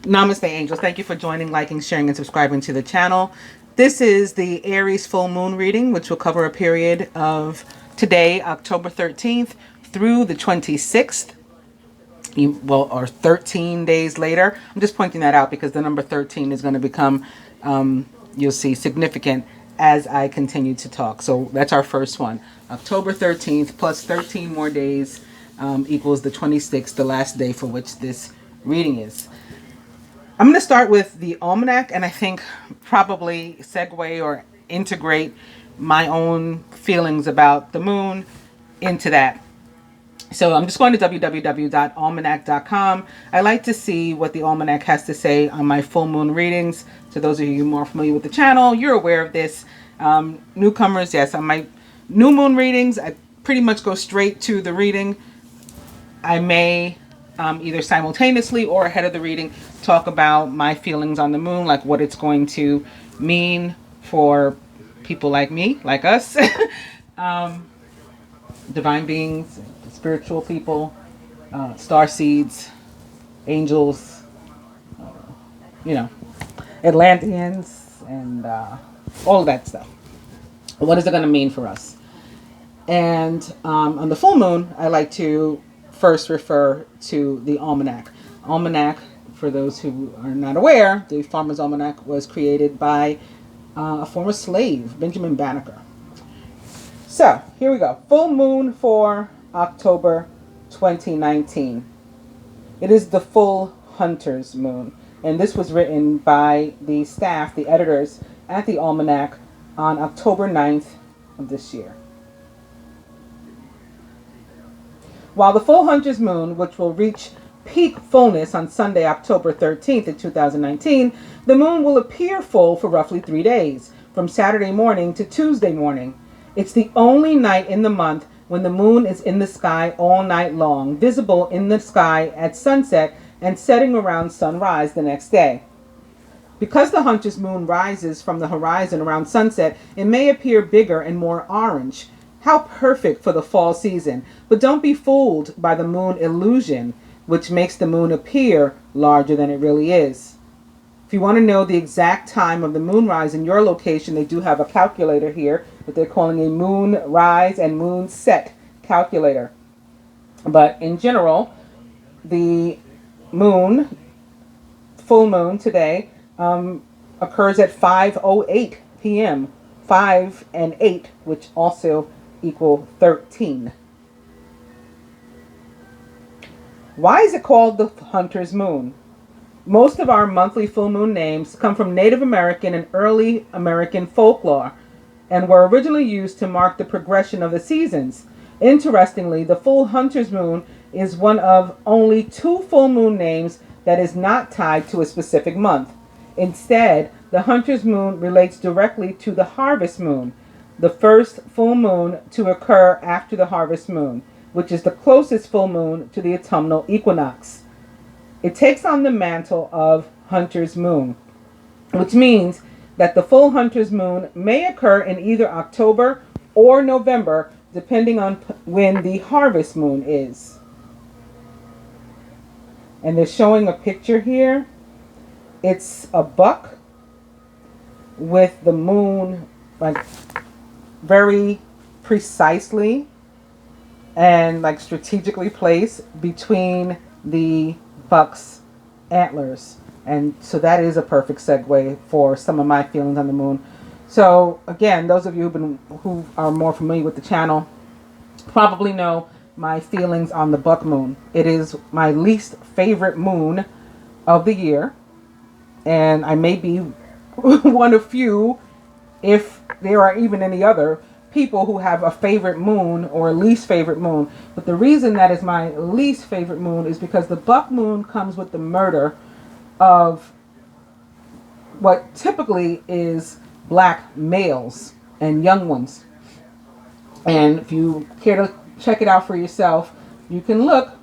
Namaste, angels. Thank you for joining, liking, sharing, and subscribing to the channel. This is the Aries full moon reading, which will cover a period of today, October 13th, through the 26th. Well, or 13 days later. I'm just pointing that out because the number 13 is going to become, you'll see, significant as I continue to talk. So that's our first one. October 13th plus 13 more days equals the 26th, the last day for which this reading is. I'm going to start with the almanac, and I think probably segue or integrate my own feelings about the moon into that. So I'm just going to www.almanac.com. I like to see what the almanac has to say on my full moon readings. So those of you more familiar with the channel, you're aware of this. Newcomers, yes, on my new moon readings, I pretty much go straight to the reading. I may either simultaneously or ahead of the reading talk about my feelings on the moon, like what it's going to mean for people like me, like us, divine beings, spiritual people, star seeds, angels, Atlanteans, and all of that stuff. What is it going to mean for us? And on the full moon, I like to first refer to the almanac. Almanac, for those who are not aware, the Farmer's Almanac was created by a former slave, Benjamin Banneker. So here we go. Full moon for October 2019. It is the full hunter's moon. And this was written by the staff, the editors at the Almanac on October 9th of this year. While the full hunter's moon, which will reach peak fullness on Sunday, October 13th of 2019, the moon will appear full for roughly 3 days, from Saturday morning to Tuesday morning. It's the only night in the month when the moon is in the sky all night long, visible in the sky at sunset and setting around sunrise the next day. Because the hunter's moon rises from the horizon around sunset, it may appear bigger and more orange. How perfect for the fall season. But don't be fooled by the moon illusion, which makes the moon appear larger than it really is. If you want to know the exact time of the moonrise in your location, they do have a calculator here that they're calling a moon rise and moon set calculator. But in general, the moon, full moon today, occurs at 5:08 p.m. 5 and 8, which also equal 13. Why is it called the hunter's moon? Most of our monthly full moon names come from Native American and early American folklore and were originally used to mark the progression of the seasons. Interestingly, the full hunter's moon is one of only 2 full moon names that is not tied to a specific month. Instead, the hunter's moon relates directly to the harvest moon, the first full moon to occur after the harvest moon, which is the closest full moon to the autumnal equinox. It takes on the mantle of hunter's moon, which means that the full hunter's moon may occur in either October or November, depending on when the harvest moon is. And they're showing a picture here. It's a buck with the moon like very precisely and like strategically placed between the buck's antlers. And so that is a perfect segue for some of my feelings on the moon. So again, those of you who are more familiar with the channel probably know my feelings on the buck moon. It is my least favorite moon of the year, and I may be one of few, if there are even any other people who have a favorite moon or a least favorite moon. But the reason that is my least favorite moon is because the buck moon comes with the murder of what typically is black males and young ones. And if you care to check it out for yourself, you can look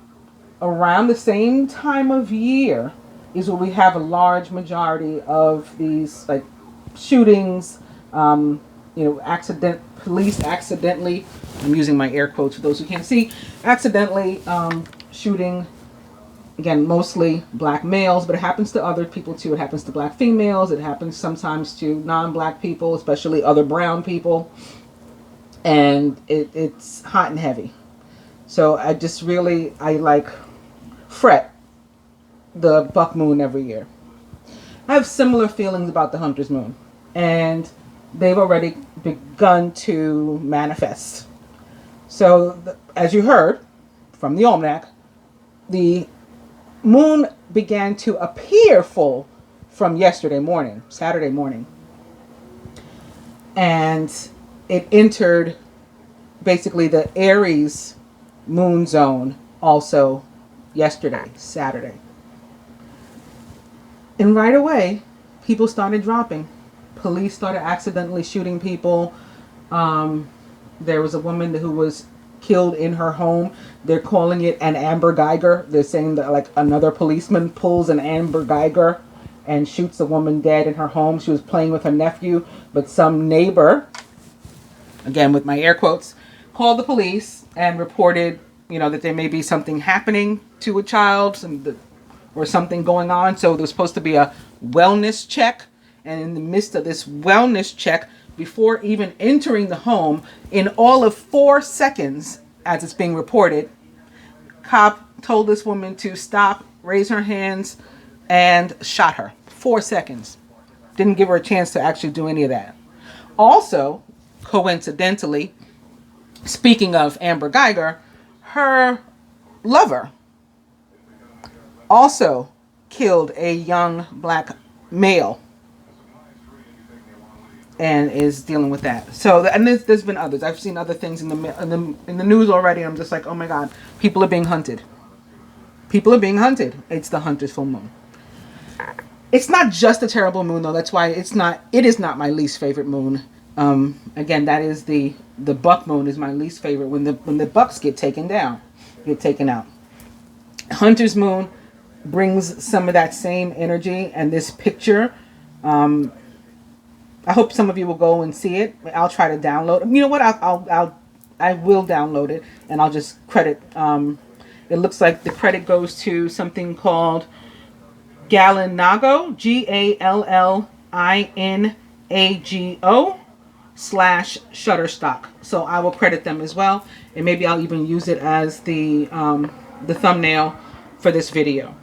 around the same time of year is where we have a large majority of these like shootings, police accidentally, I'm using my air quotes for those who can't see, accidentally shooting Again, mostly black males, but it happens to other people too. It happens to black females. It happens sometimes to non-black people, especially other brown people. And it's hot and heavy. So I just really, I like fret the buck moon every year. I have similar feelings about the hunter's moon. And they've already begun to manifest. So as you heard from the almanac, the moon began to appear full from yesterday morning, Saturday morning. And it entered basically the Aries moon zone also yesterday, Saturday. And right away, people started dropping. Police started accidentally shooting people. There was a woman who was killed in her home. They're calling it an Amber Geiger. They're saying that like another policeman pulls an Amber Geiger and shoots a woman dead in her home. She was playing with her nephew, but some neighbor, again with my air quotes, called the police and reported, that there may be something happening to a child or something going on. So there was supposed to be a wellness check. And in the midst of this wellness check, before even entering the home, in all of 4 seconds, as it's being reported, cop told this woman to stop, raise her hands, and shot her. 4 seconds. Didn't give her a chance to actually do any of that. Also, coincidentally, speaking of Amber Geiger, her lover also killed a young black male and is dealing with that. So, and there's been others. I've seen other things in the news already. I'm just like, oh my God, people are being hunted. People are being hunted. It's the hunter's full moon. It's not just a terrible moon though. That's why it is not my least favorite moon. Again, that is the buck moon is my least favorite when the bucks get taken out. Hunter's moon brings some of that same energy, and this picture, I hope some of you will go and see it. I'll try to download. You know what? I will download it, and I'll just credit. It looks like the credit goes to something called Gallinago, GALLINAGO /Shutterstock. So I will credit them as well, and maybe I'll even use it as the thumbnail for this video.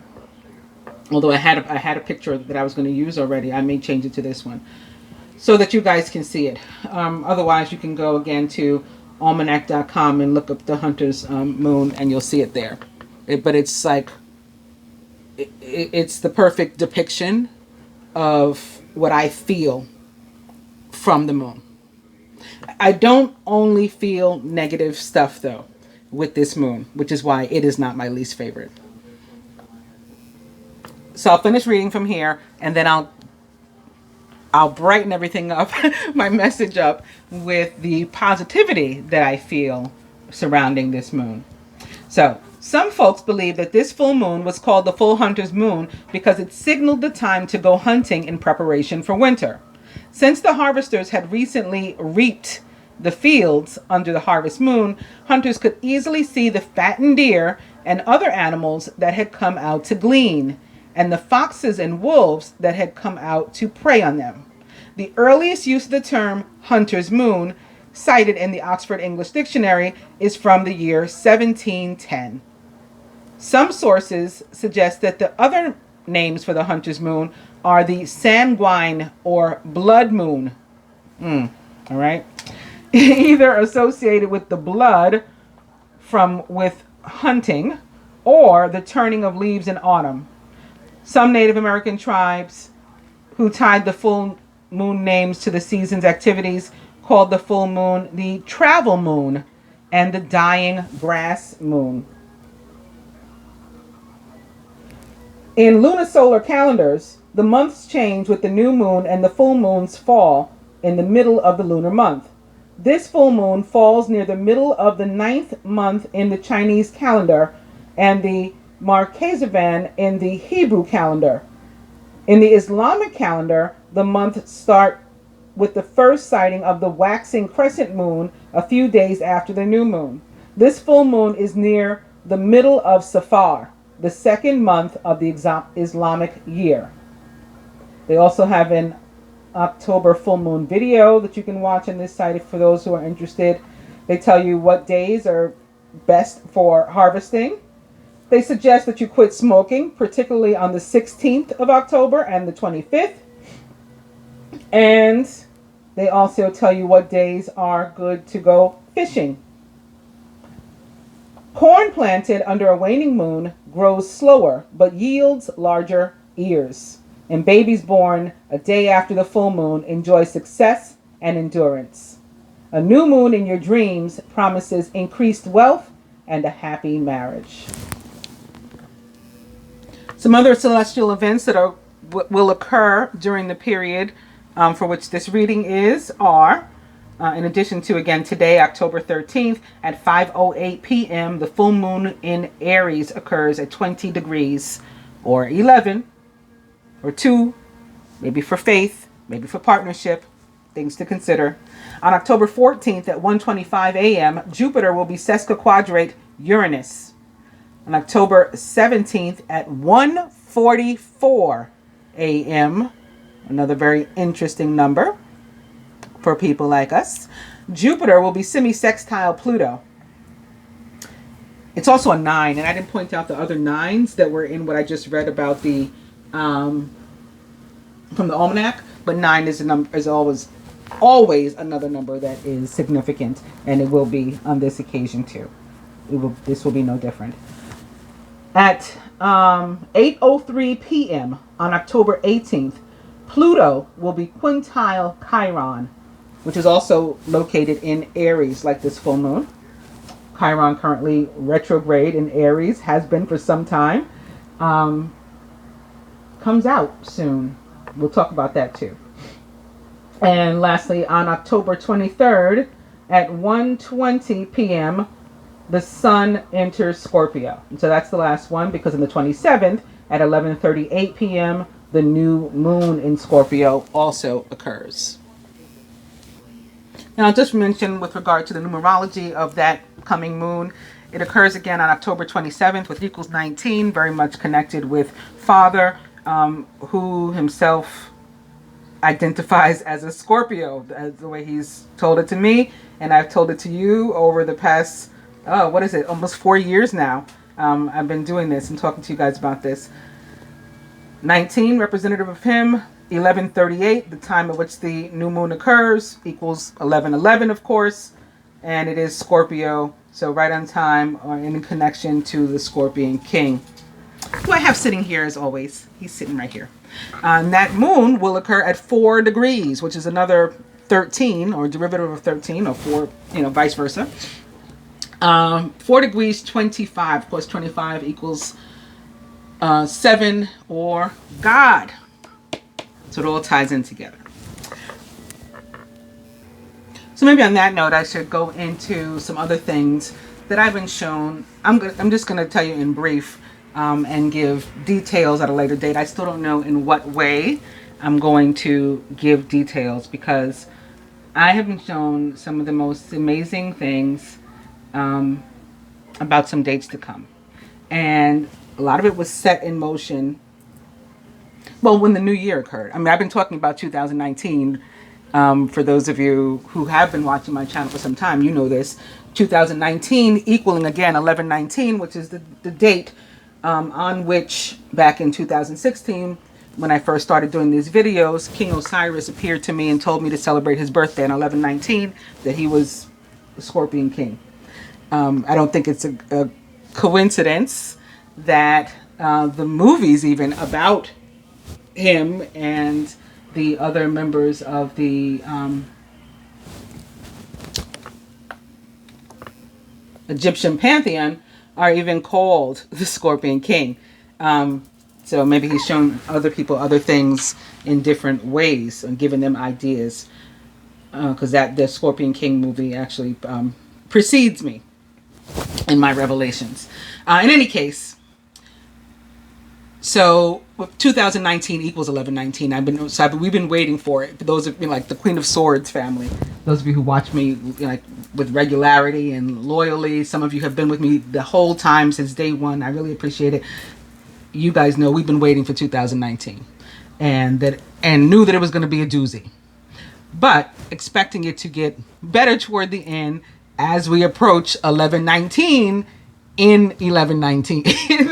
Although I had a picture that I was going to use already, I may change it to this one, so that you guys can see it. Otherwise, you can go again to almanac.com and look up the hunter's moon, and you'll see it there. But it's like, it's the perfect depiction of what I feel from the moon. I don't only feel negative stuff, though, with this moon, which is why it is not my least favorite. So I'll finish reading from here, and then I'll brighten everything up, my message up, with the positivity that I feel surrounding this moon. So, some folks believe that this full moon was called the full hunter's moon because it signaled the time to go hunting in preparation for winter. Since the harvesters had recently reaped the fields under the harvest moon, hunters could easily see the fattened deer and other animals that had come out to glean, and the foxes and wolves that had come out to prey on them. The earliest use of the term hunter's moon, cited in the Oxford English Dictionary, is from the year 1710. Some sources suggest that the other names for the hunter's moon are the sanguine or blood moon. All right. Either associated with the blood with hunting or the turning of leaves in autumn. Some Native American tribes who tied the full moon names to the season's activities called the full moon the travel moon and the dying grass moon. In lunisolar calendars, the months change with the new moon, and the full moons fall in the middle of the lunar month. This full moon falls near the middle of the 9th month in the Chinese calendar and the Markezavan in the Hebrew calendar. In the Islamic calendar, the months start with the first sighting of the waxing crescent moon a few days after the new moon. This full moon is near the middle of Safar, the second month of the Islamic year. They also have an October full moon video that you can watch on this site for those who are interested. They tell you what days are best for harvesting. They suggest that you quit smoking, particularly on the 16th of October and the 25th. And they also tell you what days are good to go fishing. Corn planted under a waning moon grows slower but yields larger ears. And babies born a day after the full moon enjoy success and endurance. A new moon in your dreams promises increased wealth and a happy marriage. Some other celestial events that will occur during the period for which this reading are, in addition to, again, today, October 13th, at 5:08 p.m., the full moon in Aries occurs at 20 degrees, or 11, or 2, maybe for faith, maybe for partnership, things to consider. On October 14th at 1:25 a.m., Jupiter will be sesquiquadrate Uranus. On October 17th at 1:44 a.m., another very interesting number for people like us, Jupiter will be semi-sextile Pluto. It's also a 9, and I didn't point out the other 9s that were in what I just read about the from the almanac, but 9 is a number, is always another number that is significant, and it will be on this occasion too. This will be no different. At 8:03 p.m. on October 18th, Pluto will be quintile Chiron, which is also located in Aries, like this full moon. Chiron currently retrograde in Aries, has been for some time. Comes out soon. We'll talk about that too. And lastly, on October 23rd at 1:20 p.m., the Sun enters Scorpio. And so that's the last one, because on the 27th at 11:38 p.m., the new moon in Scorpio also occurs. Now, I'll just mention with regard to the numerology of that coming moon, it occurs again on October 27th with equals 19, very much connected with Father, who himself identifies as a Scorpio, as the way he's told it to me, and I've told it to you over the past, almost 4 years now. I've been doing this and talking to you guys about this. 19, representative of him. 11:38, the time at which the new moon occurs, equals 11:11, of course, and it is Scorpio, so right on time or in connection to the Scorpion King, who I have sitting here as always. He's sitting right here. And that moon will occur at 4 degrees, which is another 13, or derivative of 13, or 4, vice versa. 4 degrees 25, of course 25 equals 7, or God. So it all ties in together. So maybe on that note, I should go into some other things that I've been shown. I'm just going to tell you in brief and give details at a later date. I still don't know in what way I'm going to give details, because I have been shown some of the most amazing things about some dates to come. And a lot of it was set in motion, well, when the new year occurred. I mean, I've been talking about 2019. For those of you who have been watching my channel for some time, you know this. 2019 equaling, again, 11/19, which is the date on which, back in 2016, when I first started doing these videos, King Osiris appeared to me and told me to celebrate his birthday on 11/19, that he was the Scorpion King. I don't think it's a coincidence that the movies even about him and the other members of the Egyptian pantheon are even called the Scorpion King. So maybe he's shown other people other things in different ways and given them ideas, because the Scorpion King movie actually precedes me in my revelations. In any case, so 2019 equals 1119. We've been waiting for it. For those of you like the Queen of Swords family, those of you who watch me like with regularity and loyally, some of you have been with me the whole time since day one. I really appreciate it. You guys know we've been waiting for 2019, and knew that it was going to be a doozy, but expecting it to get better toward the end as we approach 1119 in 1119 in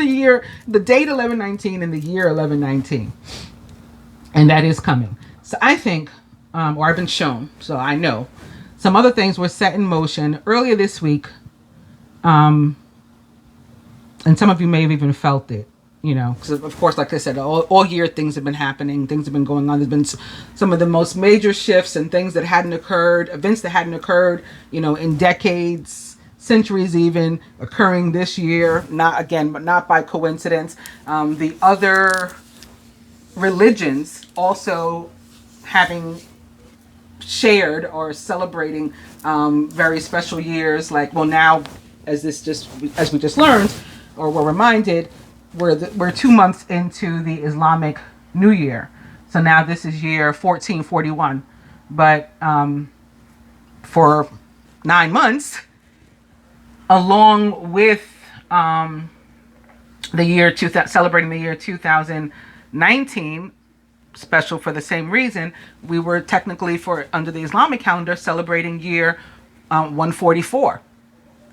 the date 1119 in the year 1119, and that is coming. So I think, or I've been shown, so I know some other things were set in motion earlier this week, and some of you may have even felt it. Because of course, like I said, all year things have been happening, things have been going on. There's been some of the most major shifts and things that hadn't occurred, events that hadn't occurred, in decades, centuries even, occurring this year. But not by coincidence. The other religions also having shared or celebrating very special years. Like, well, now as we just learned, or were reminded, we're 2 months into the Islamic New Year. So now this is year 1441. But for 9 months, along with the year 2000, celebrating the year 2019, special for the same reason, we were technically, under the Islamic calendar, celebrating year 144,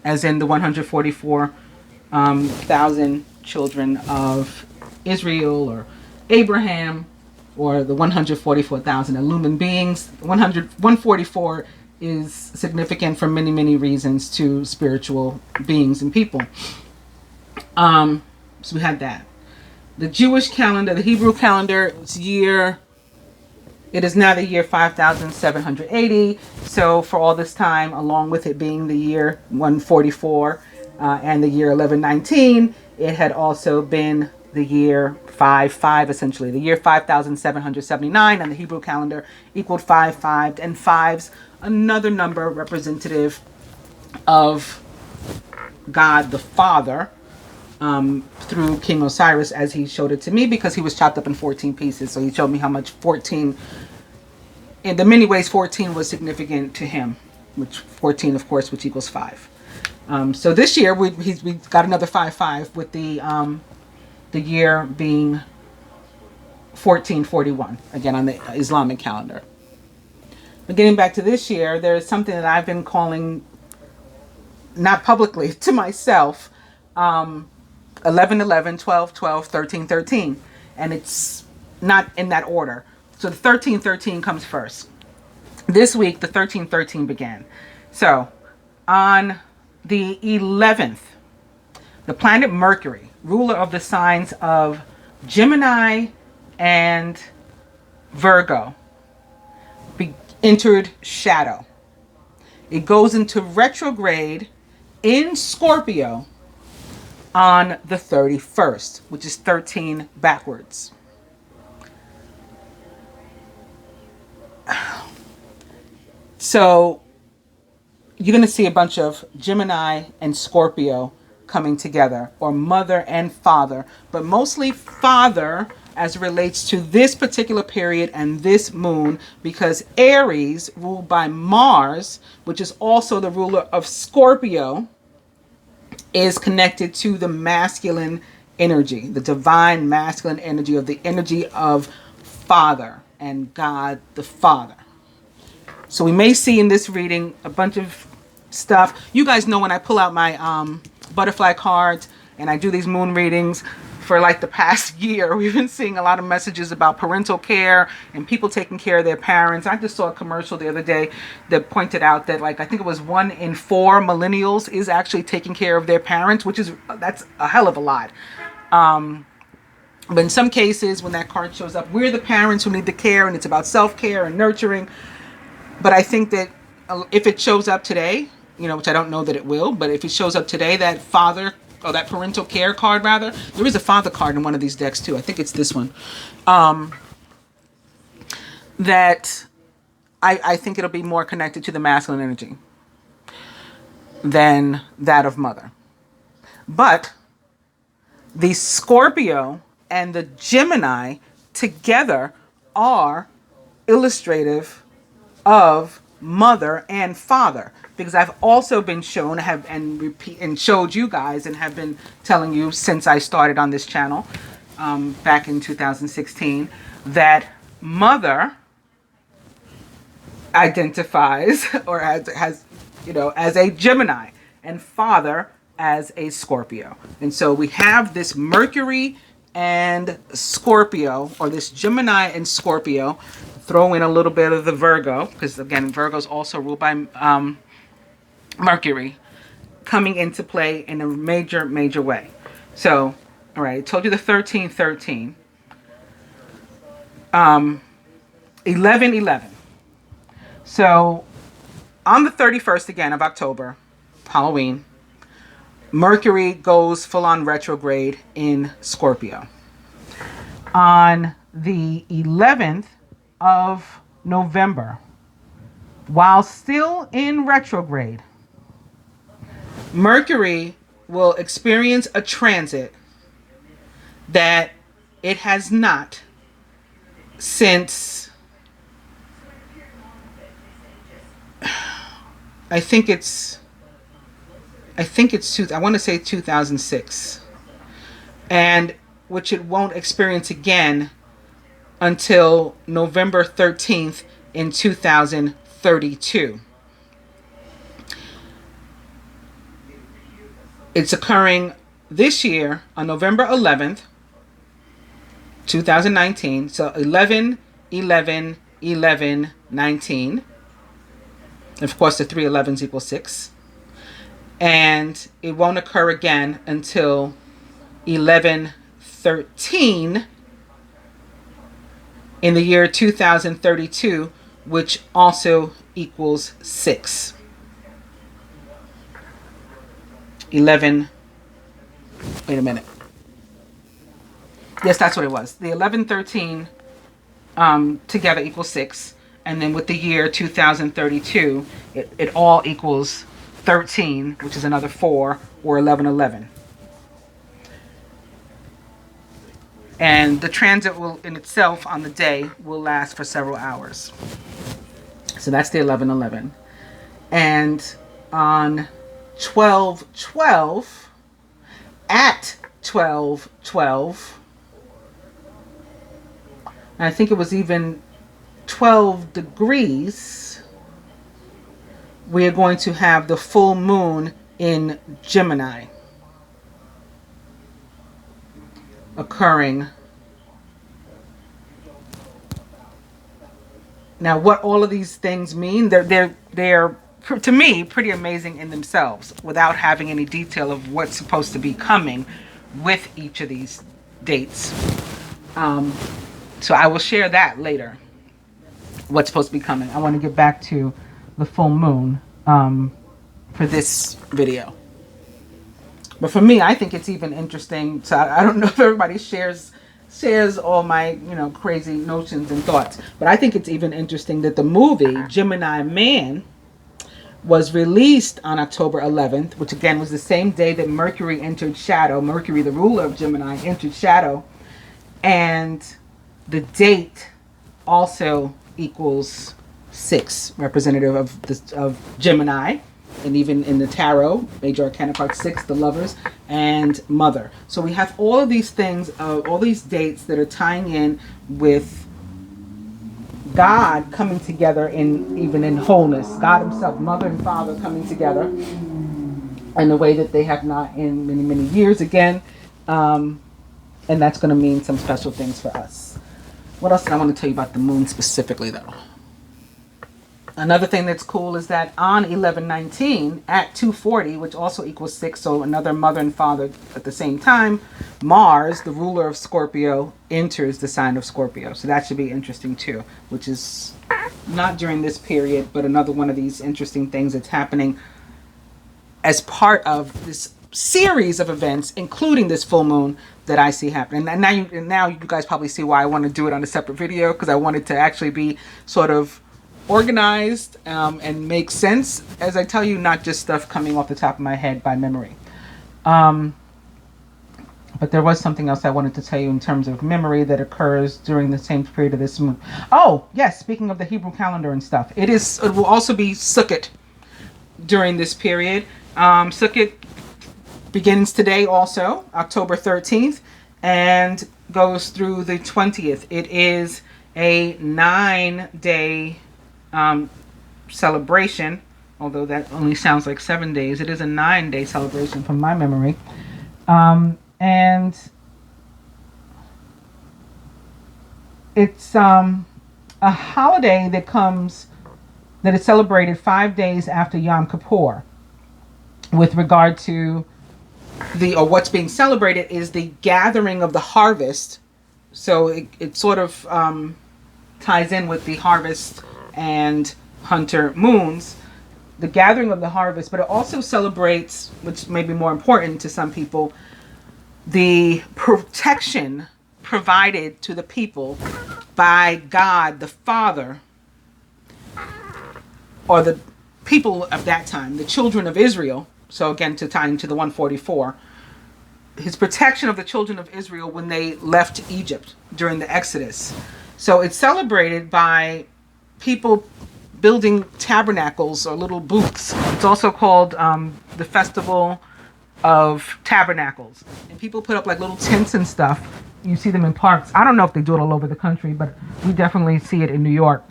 as in the 144,000 children of Israel, or Abraham, or the 144,000 illumined beings. 144 is significant for many, many reasons to spiritual beings and people. So we had that. The Jewish calendar, the Hebrew calendar, it is now the year 5780. So for all this time, along with it being the year 144 and the year 1119, it had also been the year 55, essentially. The year 5779 on the Hebrew calendar equaled 55, and five's another number representative of God the Father, through King Osiris, as he showed it to me, because he was chopped up in 14 pieces. So he showed me how much 14, in the many ways 14 was significant to him, which 14, of course, which equals 5. So this year we got another 5-5, with the year being 1441, again on the Islamic calendar. But getting back to this year, there is something that I've been calling, not publicly, to myself, 11-11, 12-12, 13-13, and it's not in that order. So the 13-13 comes first. This week, the 13-13 began. So on the 11th, the planet Mercury, ruler of the signs of Gemini and Virgo, entered shadow. It goes into retrograde in Scorpio on the 31st, which is 13 backwards. So you're going to see a bunch of Gemini and Scorpio coming together, or mother and father, but mostly father as it relates to this particular period and this moon, because Aries, ruled by Mars, which is also the ruler of Scorpio, is connected to the masculine energy, the divine masculine energy, of the energy of Father and God the Father. So we may see in this reading a bunch of stuff. You guys know when I pull out my butterfly cards and I do these moon readings, for like the past year, we've been seeing a lot of messages about parental care and people taking care of their parents. I just saw a commercial the other day that pointed out that, like, I think it was 1 in 4 millennials is actually taking care of their parents, that's a hell of a lot. But in some cases, when that card shows up, we're the parents who need the care, and it's about self-care and nurturing. But I think that if it shows up today, which I don't know that it will, but if it shows up today, that father, or that parental care card rather, there is a father card in one of these decks too. I think it's this one. That I think it'll be more connected to the masculine energy than that of mother. But the Scorpio and the Gemini together are illustrative of mother and father, because I've also been shown and showed you guys and have been telling you since I started on this channel back in 2016 that mother identifies or has as a Gemini and father as a Scorpio. And so we have this Mercury and Scorpio, or this Gemini and Scorpio. Throw in a little bit of the Virgo, because again, Virgo is also ruled by Mercury, coming into play in a major way. So, all right, I told you the 1313, 1111. So on the 31st again of October, Halloween, Mercury goes full on retrograde in Scorpio. On the 11th of November, while still in retrograde, Mercury will experience a transit that it has not since, I want to say 2006, and which it won't experience again until November 13th in 2032. It's occurring this year on November 11th, 2019. So 11, 11, 11, 19. Of course, the 3 11s equal 6. And it won't occur again until 11/13 in the year 2032, which also equals 6. 11. Wait a minute. Yes, that's what it was. The 11/13 together equals 6. And then with the year 2032, it all equals 13, which is another 4, or 11/11. And the transit will, in itself, on the day, will last for several hours. So that's the 11/11. And on 12/12, at 12/12, I think it was even 12 degrees, we are going to have the full moon in Gemini occurring. Now, what all of these things mean, they're to me pretty amazing in themselves, without having any detail of what's supposed to be coming with each of these dates. So I will share that later, what's supposed to be coming. I want to get back to the full moon for this video. But for me, I think it's even interesting. So I don't know if everybody shares all my crazy notions and thoughts, but I think it's even interesting that the movie Gemini Man was released on October 11th, which again was the same day that Mercury entered shadow. Mercury, the ruler of Gemini, entered shadow, and the date also equals 6, representative of Gemini, and even in the tarot, major arcana card 6, the lovers, and mother. So we have all of these things, all these dates that are tying in with God coming together even in wholeness. God himself, mother and father coming together in a way that they have not in many years again. And that's going to mean some special things for us. What else did I want to tell you about the moon specifically, though? Another thing that's cool is that on 11/19 at 2:40, which also equals 6, so another mother and father at the same time, Mars, the ruler of Scorpio, enters the sign of Scorpio. So that should be interesting too, which is not during this period, but another one of these interesting things that's happening as part of this series of events, including this full moon that I see happening. And now you guys probably see why I want to do it on a separate video, because I want it to actually be sort of organized and make sense as I tell you, not just stuff coming off the top of my head by memory. But there was something else I wanted to tell you in terms of memory that occurs during the same period of this moon. Oh, yes, speaking of the Hebrew calendar and stuff, it will also be Sukkot during this period. Sukkot begins today also, October 13th, and goes through the 20th. It is a 9-day celebration, although that only sounds like 7 days. It is a 9-day celebration from my memory. And it's a holiday that is celebrated 5 days after Yom Kippur. With regard to what's being celebrated is the gathering of the harvest. So it sort of ties in with the harvest and hunter moons, the gathering of the harvest, but it also celebrates, which may be more important to some people, the protection provided to the people by God the Father, or the people of that time, the children of Israel. So again, to tie into the 144, his protection of the children of Israel when they left Egypt during the Exodus. So it's celebrated by people building tabernacles or little booths. It's also called the Festival of Tabernacles. And people put up like little tents and stuff. You see them in parks. I don't know if they do it all over the country, but we definitely see it in New York.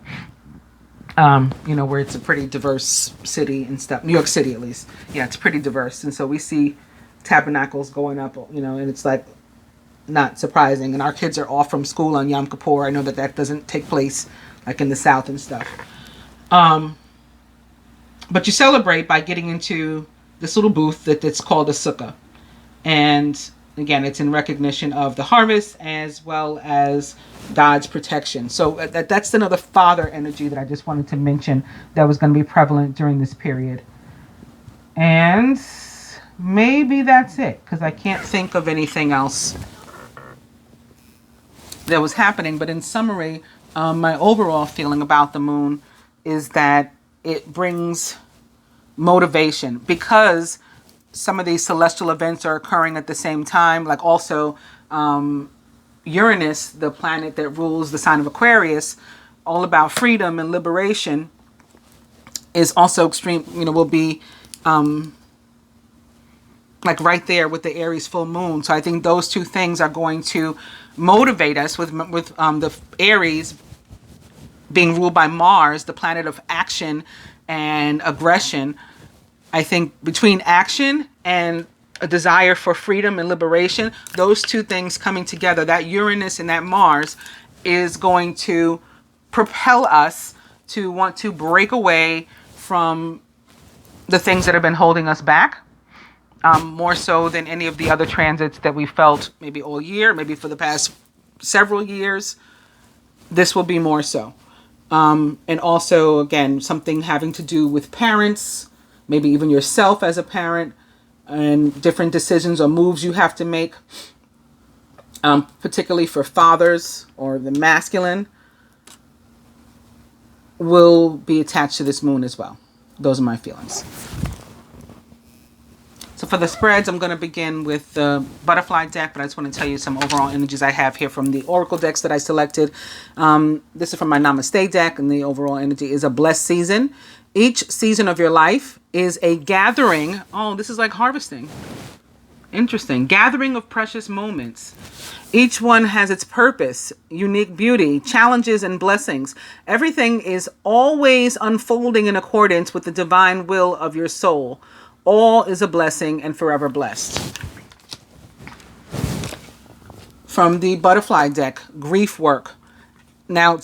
Where it's a pretty diverse city and stuff. New York City, at least. Yeah, it's pretty diverse. And so we see tabernacles going up, and it's like not surprising. And our kids are off from school on Yom Kippur. I know that doesn't take place like in the South and stuff. But you celebrate by getting into this little booth that's called a sukkah. And again, it's in recognition of the harvest as well as God's protection. So that's another father energy that I just wanted to mention that was going to be prevalent during this period. And maybe that's it, because I can't think of anything else that was happening. But in summary, my overall feeling about the moon is that it brings motivation, because some of these celestial events are occurring at the same time. Like also Uranus, the planet that rules the sign of Aquarius, all about freedom and liberation, is also extreme, will be like right there with the Aries full moon. So I think those two things are going to motivate us with the Aries being ruled by Mars, the planet of action and aggression. I think between action and a desire for freedom and liberation, those two things coming together, that Uranus and that Mars, is going to propel us to want to break away from the things that have been holding us back, more so than any of the other transits that we felt maybe all year, maybe for the past several years. This will be more so. And also, again, something having to do with parents, maybe even yourself as a parent, and different decisions or moves you have to make, particularly for fathers or the masculine, will be attached to this moon as well. Those are my feelings. So for the spreads, I'm going to begin with the butterfly deck, but I just want to tell you some overall energies I have here from the oracle decks that I selected. This is from my Namaste deck, and the overall energy is a blessed season. Each season of your life is a gathering. Oh, this is like harvesting. Interesting. Gathering of precious moments. Each one has its purpose, unique beauty, challenges, and blessings. Everything is always unfolding in accordance with the divine will of your soul. All is a blessing and forever blessed. From the butterfly deck, grief work. Now,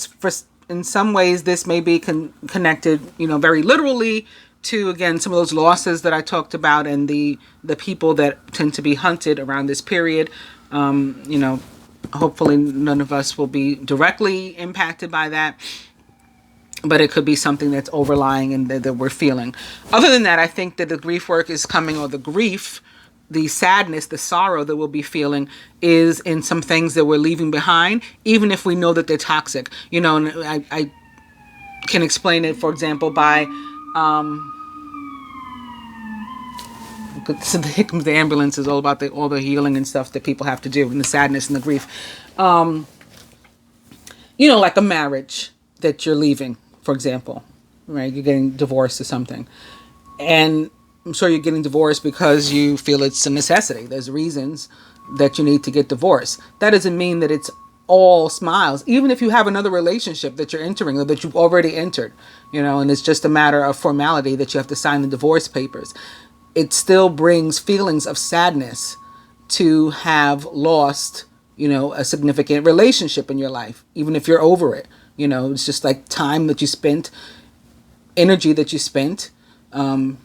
in some ways, this may be connected, very literally to, again, some of those losses that I talked about, and the people that tend to be hunted around this period. Hopefully none of us will be directly impacted by that, but it could be something that's overlying and that we're feeling. Other than that, I think that the grief work is coming, or the grief, the sadness, the sorrow that we'll be feeling is in some things that we're leaving behind, even if we know that they're toxic. And I can explain it, for example, by So here comes the ambulance is all about all the healing and stuff that people have to do, and the sadness and the grief. You know, like a marriage that you're leaving, for example, right? You're getting divorced or something. And I'm sure you're getting divorced because you feel it's a necessity. There's reasons that you need to get divorced. That doesn't mean that it's all smiles. Even if you have another relationship that you're entering or that you've already entered, you know, and it's just a matter of formality that you have to sign the divorce papers, it still brings feelings of sadness to have lost, you know, a significant relationship in your life, even if you're over it. You know, it's just like time that you spent, energy that you spent, that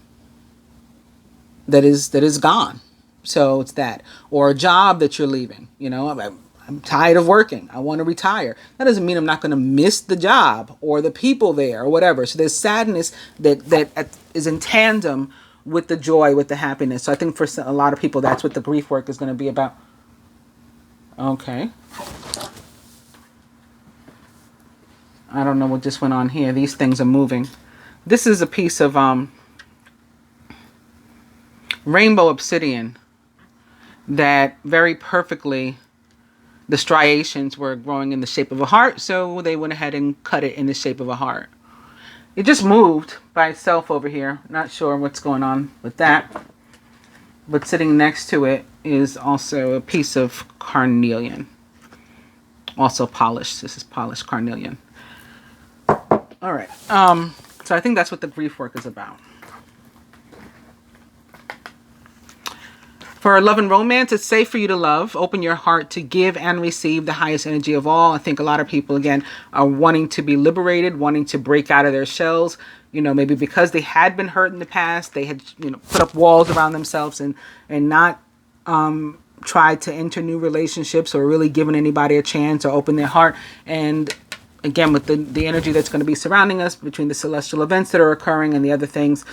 is gone. So it's that. Or a job that you're leaving. You know, I'm tired of working. I want to retire. That doesn't mean I'm not going to miss the job or the people there or whatever. So there's sadness that is in tandem with the joy, with the happiness. So I think for a lot of people, that's what the grief work is going to be about. Okay. I don't know what just went on here. These things are moving. This is a piece of rainbow obsidian that very perfectly, the striations were growing in the shape of a heart, so they went ahead and cut it in the shape of a heart. It just moved by itself over here. Not sure what's going on with that. But sitting next to it is also a piece of carnelian. Also polished. This is polished carnelian. All right. So I think that's what the grief work is about. For love and romance, it's safe for you to love. Open your heart to give and receive the highest energy of all. I think a lot of people, again, are wanting to be liberated, wanting to break out of their shells. You know, maybe because they had been hurt in the past, they had, you know, put up walls around themselves and not tried to enter new relationships or really given anybody a chance or open their heart. And again, with the energy that's going to be surrounding us between the celestial events that are occurring and the other things,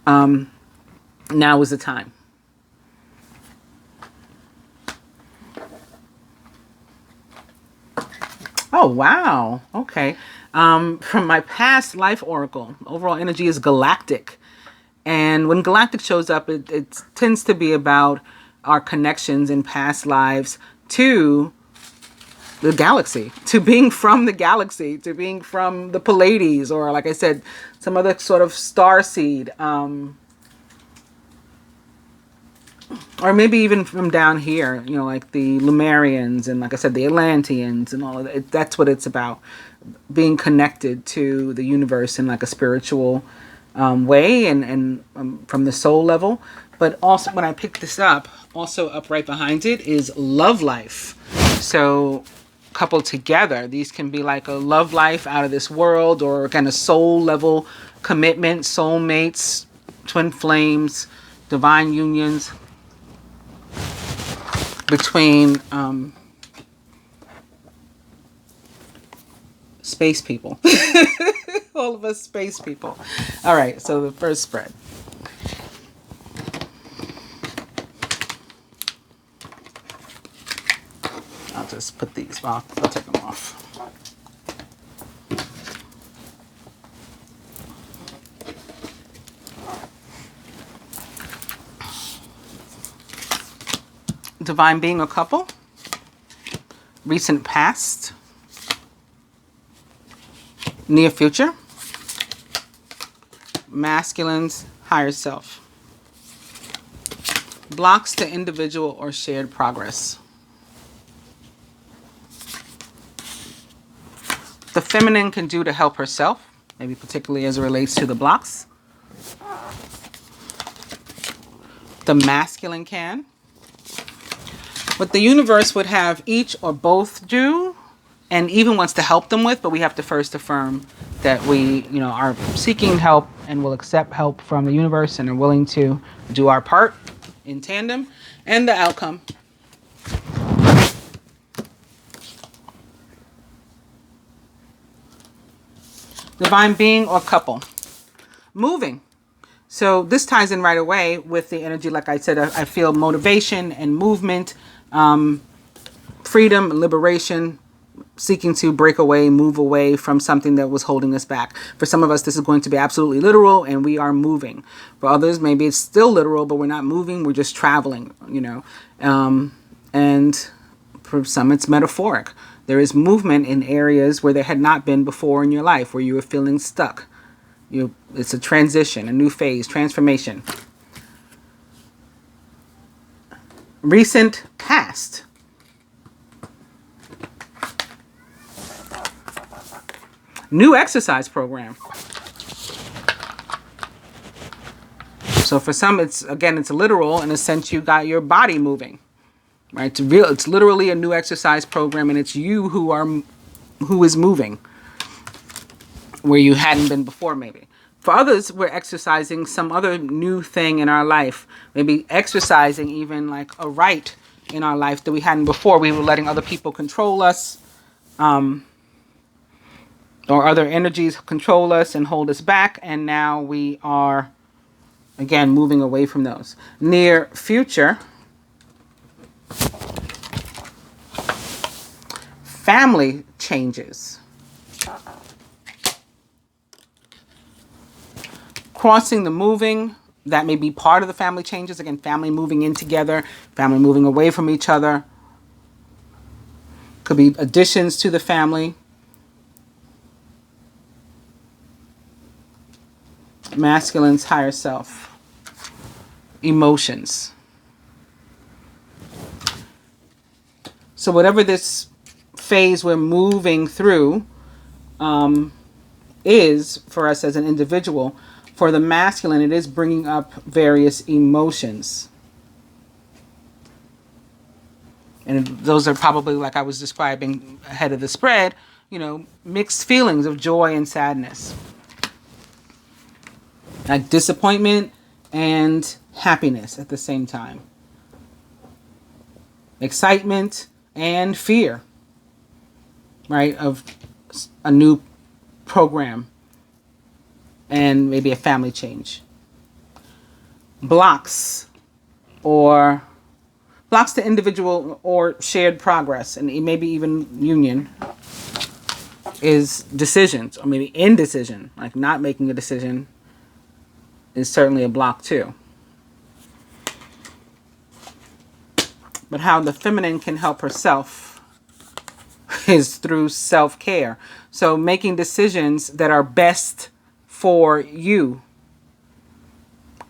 now is the time. Oh, wow. Okay. From my past life oracle, overall energy is galactic. And when galactic shows up, it tends to be about our connections in past lives to the galaxy, to being from the galaxy, to being from the Pleiades, or like I said, some other sort of star seed. Or maybe even from down here, you know, like the Lemurians and, like I said, the Atlanteans and all of that. That's what it's about, being connected to the universe in like a spiritual way and from the soul level. But also, when I picked this up, also up right behind it is love life. So coupled together, these can be like a love life out of this world, or kind of soul level commitment, soulmates, twin flames, divine unions between space people. All of us space people. All right, so the first spread. I'll just put these, I'll take them off. Divine being or couple, recent past, near future, masculine's higher self, blocks to individual or shared progress, the feminine can do to help herself, maybe particularly as it relates to the blocks, the masculine can. What the universe would have each or both do, and even wants to help them with, but we have to first affirm that we, you know, are seeking help and will accept help from the universe and are willing to do our part in tandem, and the outcome. Divine being or couple. Moving. So this ties in right away with the energy. Like I said, I feel motivation and movement, freedom, liberation, seeking to break away, move away from something that was holding us back. For some of us, this is going to be absolutely literal, and we are moving. For others, maybe it's still literal, but we're not moving, we're just traveling, you know. And for some, it's metaphoric. There is movement in areas where there had not been before in your life, where you were feeling stuck. It's a transition, a new phase, transformation. Recent past. New exercise program. So for some, it's literal in a sense. You got your body moving, right? It's literally a new exercise program, and it's you who is moving where you hadn't been before, maybe. For others, we're exercising some other new thing in our life. Maybe exercising even like a right in our life that we hadn't before. We were letting other people control us, or other energies control us and hold us back. And now we are, again, moving away from those. Near future. Family changes. Crossing the moving. That may be part of the family changes. Again, family moving in together. Family moving away from each other. Could be additions to the family. Masculine's higher self. Emotions. So whatever this phase we're moving through is for us as an individual, for the masculine, it is bringing up various emotions. And those are probably, like I was describing ahead of the spread, you know, mixed feelings of joy and sadness. Like disappointment and happiness at the same time. Excitement and fear, right, of a new program and maybe a family change. Blocks to individual or shared progress, and maybe even union, is decisions, or maybe indecision, like not making a decision is certainly a block too. But how the feminine can help herself is through self-care. So making decisions that are best for you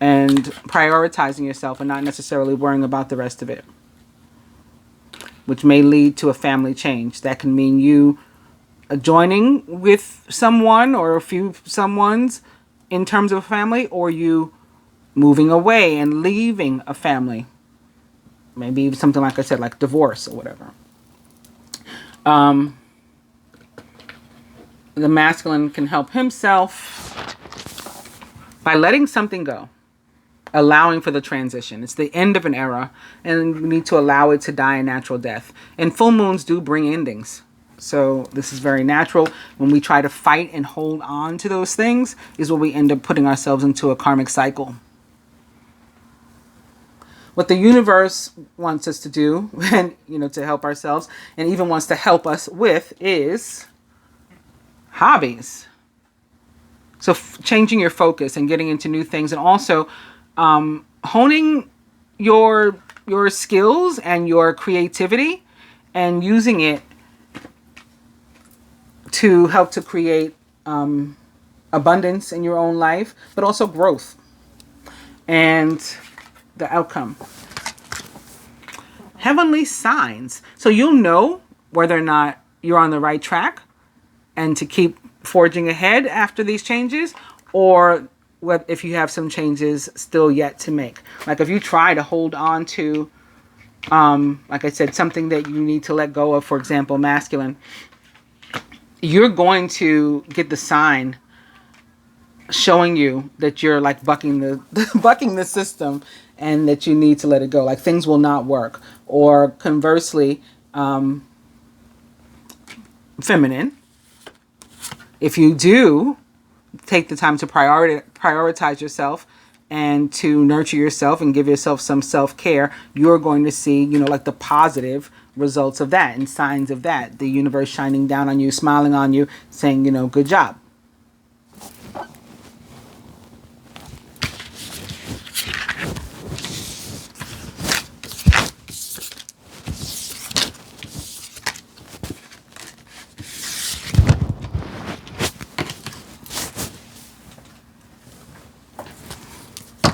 and prioritizing yourself and not necessarily worrying about the rest of it, which may lead to a family change. That can mean you joining with someone or a few someones in terms of a family, or you moving away and leaving a family. Maybe something like I said, like divorce or whatever. The masculine can help himself by letting something go, allowing for the transition. It's the end of an era, and we need to allow it to die a natural death. And full moons do bring endings. So this is very natural. When we try to fight and hold on to those things is where we end up putting ourselves into a karmic cycle. What the universe wants us to do, and to help ourselves, and even wants to help us with, is hobbies. So changing your focus and getting into new things, and also honing your skills and your creativity and using it to help to create abundance in your own life, but also growth and the outcome. Heavenly signs. So you'll know whether or not you're on the right track and to keep forging ahead after these changes, or what if you have some changes still yet to make. Like if you try to hold on to, like I said, something that you need to let go of, for example, masculine, you're going to get the sign showing you that you're like bucking the system, and that you need to let it go. Like things will not work. Or conversely, feminine, if you do take the time to prioritize yourself and to nurture yourself and give yourself some self-care, you're going to see, like the positive results of that and signs of that. The universe shining down on you, smiling on you, saying, you know, good job.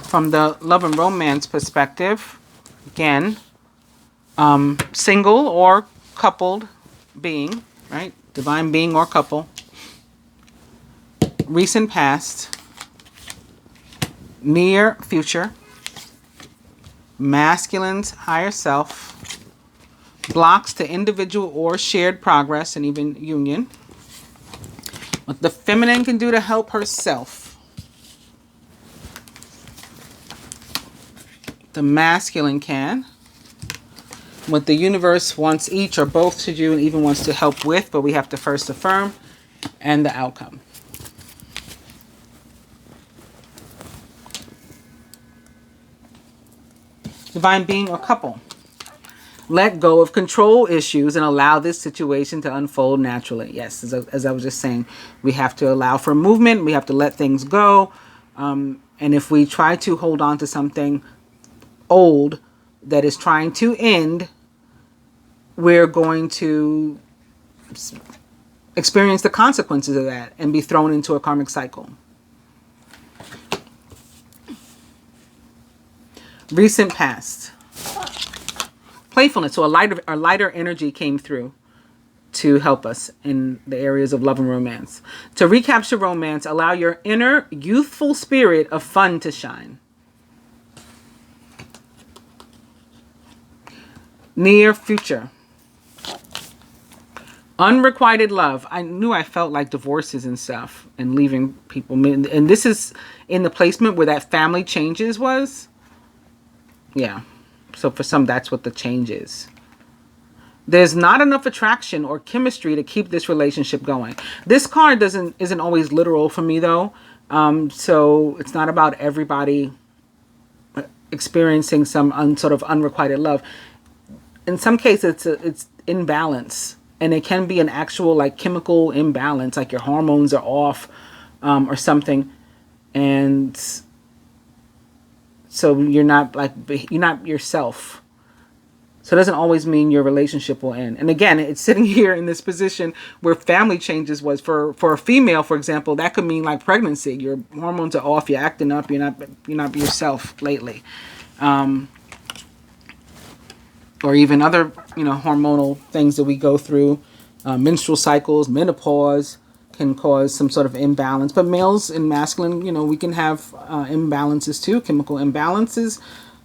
From the love and romance perspective, again, single or coupled being, right? Divine being or couple. Recent past. Near future. Masculine's higher self. Blocks to individual or shared progress and even union. What the feminine can do to help herself. The masculine can. What the universe wants each or both to do and even wants to help with, but we have to first affirm, and the outcome. Divine being or couple. Let go of control issues and allow this situation to unfold naturally. Yes, as I was just saying, we have to allow for movement. We have to let things go. And if we try to hold on to something old that is trying to end, we're going to experience the consequences of that and be thrown into a karmic cycle. Recent past. Playfulness. So a lighter energy came through to help us in the areas of love and romance. To recapture romance, allow your inner youthful spirit of fun to shine. Near future. Unrequited love. I knew I felt like divorces and stuff and leaving people. And this is in the placement where that family changes was. Yeah. So for some, that's what the change is. There's not enough attraction or chemistry to keep this relationship going. This card isn't always literal for me though. So it's not about everybody experiencing some sort of unrequited love. In some cases, it's imbalance, and it can be an actual like chemical imbalance, like your hormones are off, or something, and so you're not yourself. So it doesn't always mean your relationship will end. And again, it's sitting here in this position where family changes was for a female, for example, that could mean like pregnancy. Your hormones are off, you're acting up, you're not yourself lately. Or even other, hormonal things that we go through. Menstrual cycles, menopause can cause some sort of imbalance. But males and masculine, we can have imbalances too, chemical imbalances.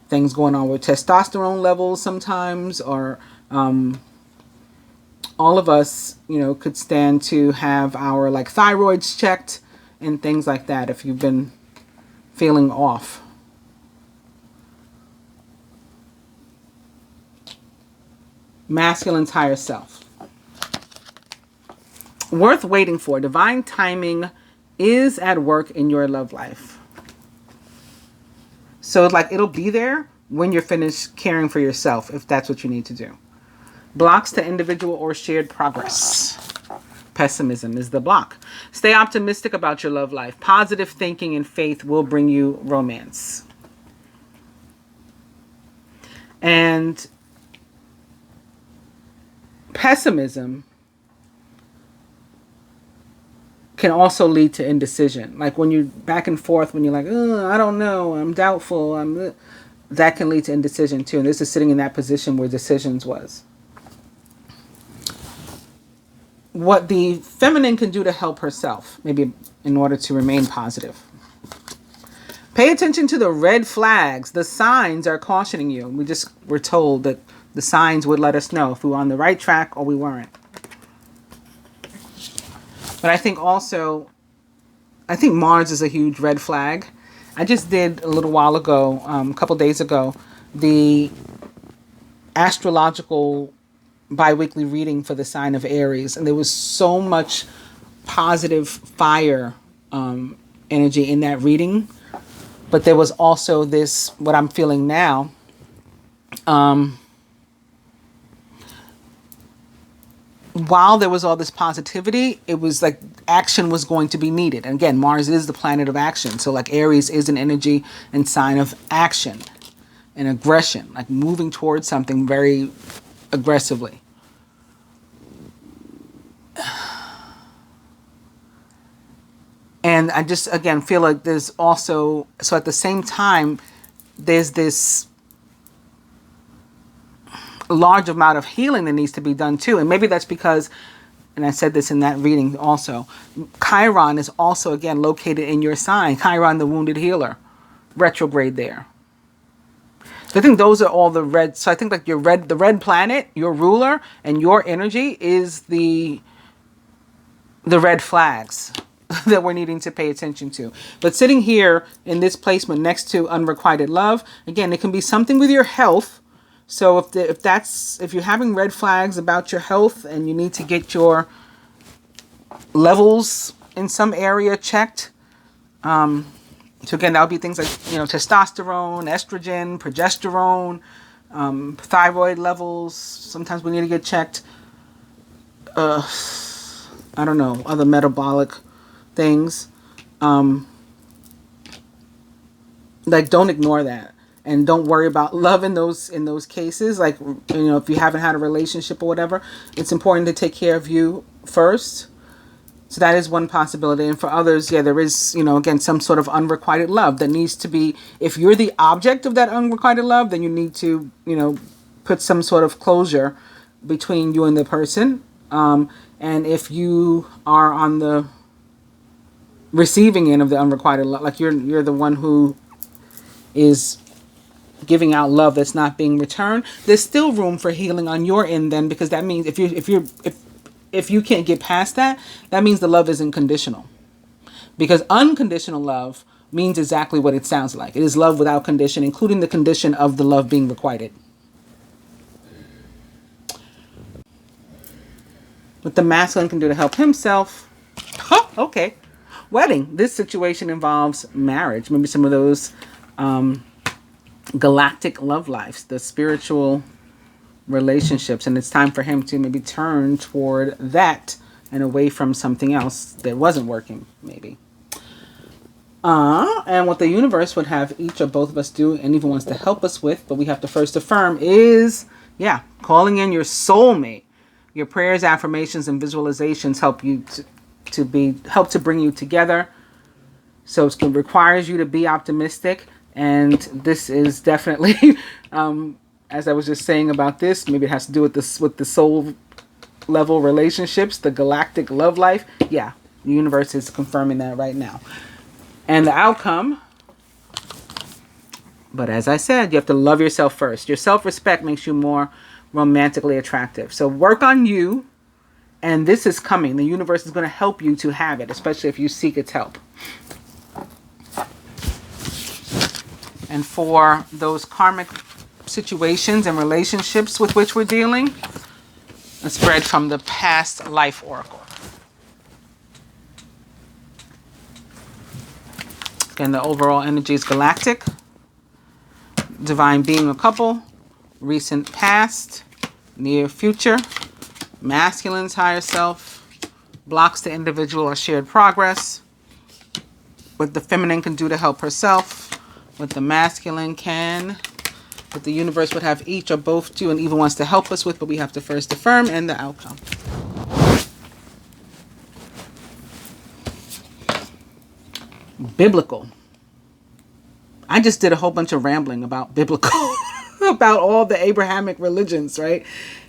Things going on with testosterone levels sometimes. Or all of us, could stand to have our like thyroids checked and things like that if you've been feeling off. Masculine's higher self. Worth waiting for. Divine timing is at work in your love life. So like it'll be there when you're finished caring for yourself, if that's what you need to do. Blocks to individual or shared progress. Pessimism is the block. Stay optimistic about your love life. Positive thinking and faith will bring you romance. And pessimism can also lead to indecision. Like when you're back and forth, when you're like, I don't know, I'm doubtful, that can lead to indecision too. And this is sitting in that position where decisions was. What the feminine can do to help herself, maybe in order to remain positive. Pay attention to the red flags. The signs are cautioning you. We just were told that the signs would let us know if we were on the right track or we weren't. But I think also, Mars is a huge red flag. I just did a little while ago, a couple days ago, the astrological bi-weekly reading for the sign of Aries. And there was so much positive fire energy in that reading. But there was also this, what I'm feeling now, while there was all this positivity, it was like action was going to be needed. And again, Mars is the planet of action. So like Aries is an energy and sign of action and aggression, like moving towards something very aggressively. And I just, again, feel like there's also, so at the same time, there's this large amount of healing that needs to be done too. And maybe that's because, and I said this in that reading also, Chiron is also, again, located in your sign. Chiron, the wounded healer, retrograde there. So I think those are all the red. So I think like the red planet, your ruler, and your energy is the red flags that we're needing to pay attention to. But sitting here in this placement next to unrequited love, again, it can be something with your health. So if you're having red flags about your health and you need to get your levels in some area checked, so again, that would be things like, testosterone, estrogen, progesterone, thyroid levels. Sometimes we need to get checked. I don't know, other metabolic things. Like, don't ignore that. And don't worry about love in those cases. Like, if you haven't had a relationship or whatever, it's important to take care of you first. So that is one possibility. And for others, yeah, there is, again, some sort of unrequited love that needs to be, if you're the object of that unrequited love, then you need to, put some sort of closure between you and the person. And if you are on the receiving end of the unrequited love, like you're the one who is giving out love that's not being returned, there's still room for healing on your end then, because that means if you can't get past that, that means the love isn't conditional. Because unconditional love means exactly what it sounds like. It is love without condition, including the condition of the love being requited. What the masculine can do to help himself. Okay. Wedding. This situation involves marriage. Maybe some of those galactic love lives, the spiritual relationships, and it's time for him to maybe turn toward that and away from something else that wasn't working, maybe. And what the universe would have each or both of us do, and even wants to help us with, but we have to first affirm, is, calling in your soulmate. Your prayers, affirmations, and visualizations help you to bring you together. So it requires you to be optimistic. And this is definitely, as I was just saying about this, maybe it has to do with the soul level relationships, the galactic love life. Yeah, the universe is confirming that right now. And the outcome, but as I said, you have to love yourself first. Your self-respect makes you more romantically attractive. So work on you, and this is coming. The universe is going to help you to have it, especially if you seek its help. And for those karmic situations and relationships with which we're dealing, a spread from the past life oracle. Again, the overall energy is galactic, divine being or couple, recent past, near future, masculine's higher self, blocks the individual or shared progress, what the feminine can do to help herself, what the masculine can, what the universe would have each or both do and even wants to help us with, but we have to first affirm, and the outcome. Biblical. I just did a whole bunch of rambling about biblical, about all the Abrahamic religions, right?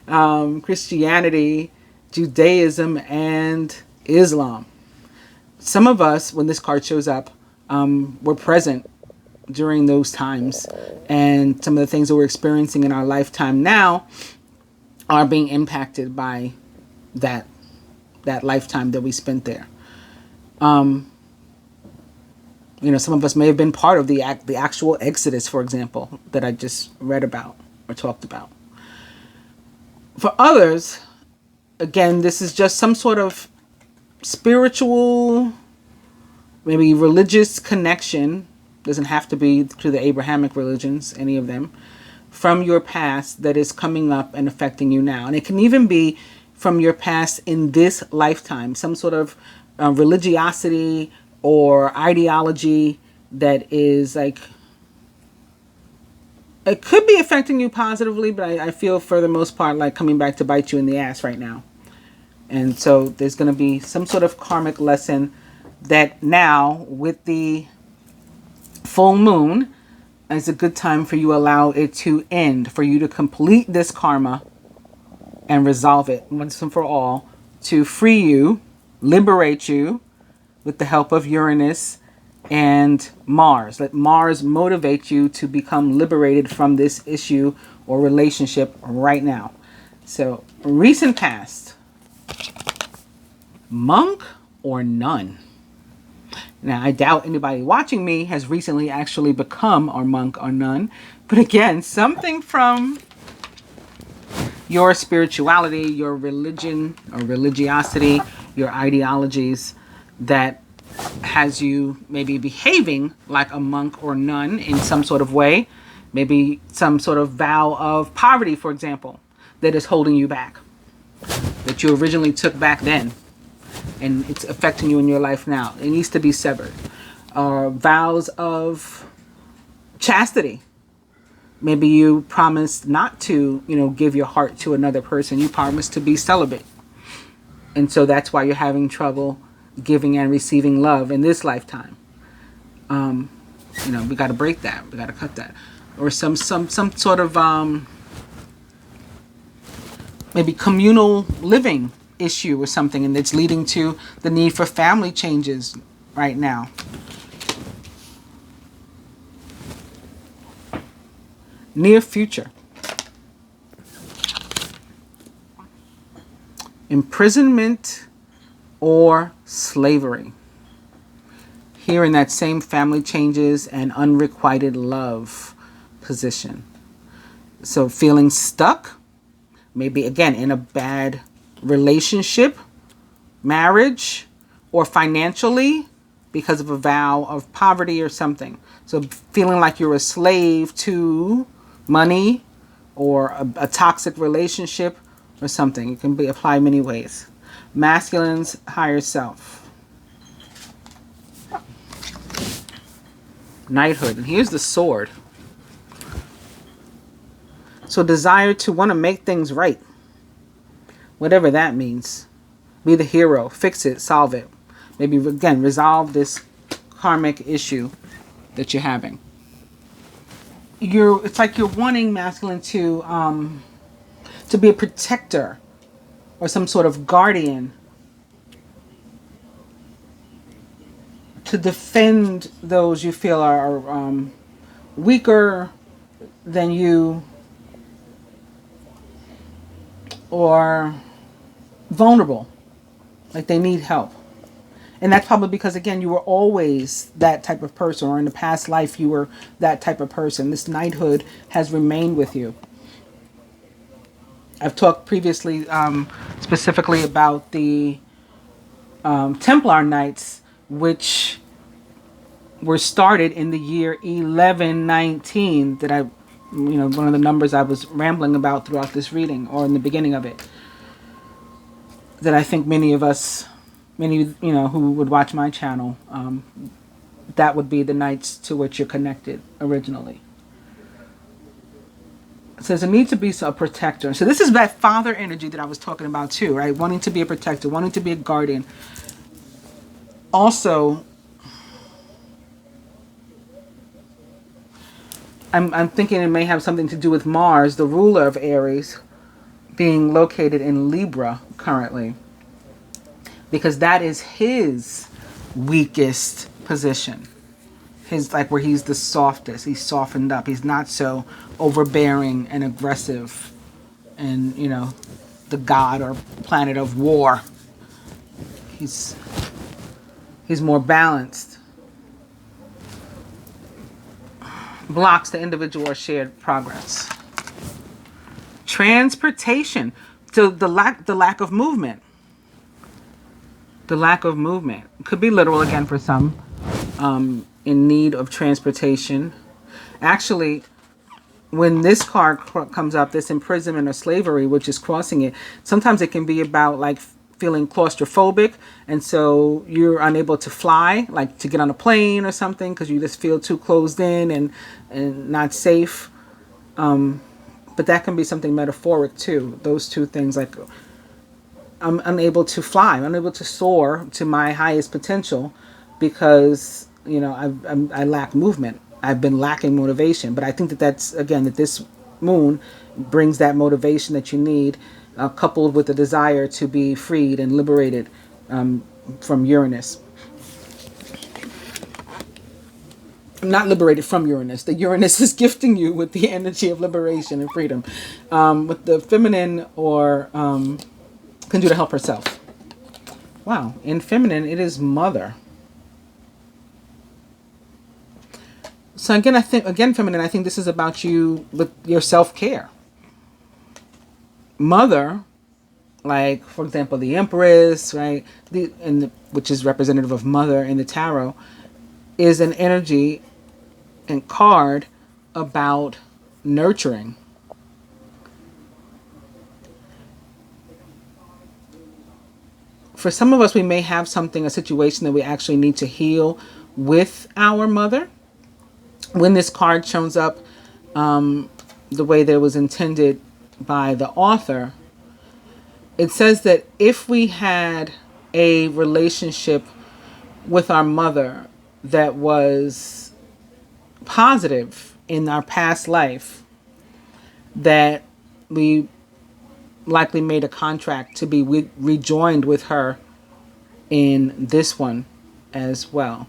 Christianity, Judaism, and Islam. Some of us, when this card shows up, were present during those times, and some of the things that we're experiencing in our lifetime now are being impacted by that lifetime that we spent there. Some of us may have been part of the actual Exodus, for example, that I just read about or talked about. For others, again, this is just some sort of spiritual, maybe religious connection. Doesn't have to be to the Abrahamic religions, any of them, from your past that is coming up and affecting you now. And it can even be from your past in this lifetime, some sort of religiosity or ideology that is like, it could be affecting you positively, but I feel for the most part like coming back to bite you in the ass right now. And so there's going to be some sort of karmic lesson that now with the full moon is a good time for you to allow it to end, for you to complete this karma and resolve it once and for all, to free you, liberate you with the help of Uranus and Mars. Let Mars motivate you to become liberated from this issue or relationship right now. So, recent past, monk or nun? Now, I doubt anybody watching me has recently actually become a monk or nun. But again, something from your spirituality, your religion or religiosity, your ideologies that has you maybe behaving like a monk or nun in some sort of way. Maybe some sort of vow of poverty, for example, that is holding you back, that you originally took back then, and it's affecting you in your life now. It needs to be severed. Vows of chastity. Maybe you promised not to, give your heart to another person. You promised to be celibate. And so that's why you're having trouble giving and receiving love in this lifetime. We got to break that. We got to cut that. Or some sort of maybe communal living issue or something, and it's leading to the need for family changes right now. Near future. Imprisonment or slavery. Here in that same family changes and unrequited love position. So feeling stuck, maybe again in a bad relationship, marriage, or financially because of a vow of poverty or something. So feeling like you're a slave to money or a toxic relationship or something. It can be applied many ways. Masculine's higher self. Knighthood. And here's the sword. So desire to want to make things right. Whatever that means. Be the hero. Fix it. Solve it. Maybe, again, resolve this karmic issue that you're having. It's like you're wanting masculine to be a protector or some sort of guardian to defend those you feel are weaker than you or vulnerable, like they need help. And that's probably because, again, you were always that type of person, or in the past life you were that type of person. This knighthood has remained with you. I've talked previously specifically about the Templar Knights, which were started in the year 1119, that one of the numbers I was rambling about throughout this reading, or in the beginning of it, that I think many who would watch my channel, that would be the knights to which you're connected originally. It says there needs to be a protector. So this is that father energy that I was talking about too, right? Wanting to be a protector, wanting to be a guardian. Also, I'm thinking it may have something to do with Mars, the ruler of Aries, being located in Libra currently, because that is his weakest position. His, like, where he's the softest. He's softened up. He's not so overbearing and aggressive and, the god or planet of war. He's more balanced. Blocks the individual or shared progress. Transportation. So the lack of movement. The lack of movement. Could be literal again for some. In need of transportation. Actually, when this card comes up, this imprisonment or slavery, which is crossing it, sometimes it can be about like feeling claustrophobic, and so you're unable to fly, like to get on a plane or something, because you just feel too closed in and not safe. But that can be something metaphoric too. Those two things, like I'm unable to fly, I'm unable to soar to my highest potential because, you know, I lack movement. I've been lacking motivation. But I think that that's, again, that this moon brings that motivation that you need, coupled with the desire to be freed and liberated from Uranus. Not liberated from Uranus. The Uranus is gifting you with the energy of liberation and freedom. With the feminine, or can do to help herself. Wow. In feminine, it is mother. So again, I think, again, feminine, I think this is about you with your self-care. Mother, like, for example, the Empress, right? Which is representative of mother in the tarot, is an energy and card about nurturing. For some of us, we may have a situation that we actually need to heal with our mother. When this card shows up the way that it was intended by the author, it says that if we had a relationship with our mother that was positive in our past life, that we likely made a contract to be rejoined with her in this one as well.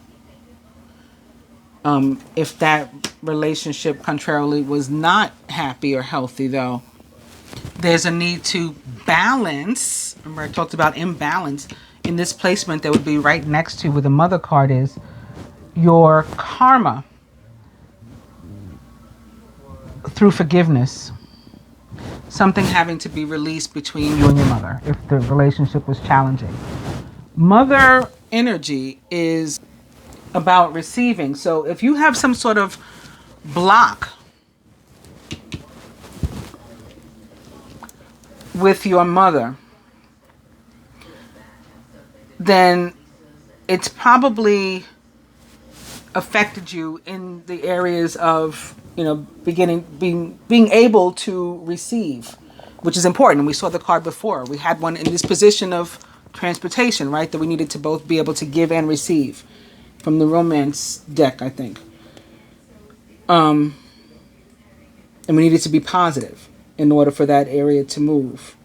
If that relationship contrarily was not happy or healthy, though, there's a need to balance. Remember, I talked about imbalance. In this placement, that would be right next to where the mother card is, your karma through forgiveness. Something having to be released between you and your mother if the relationship was challenging. Mother energy is about receiving. So if you have some sort of block with your mother, then it's probably affected you in the areas of, you know, being able to receive, which is important. And we saw the card before. We had one in this position of transportation, right? That we needed to both be able to give and receive from the romance deck, I think. And we needed to be positive in order for that area to move.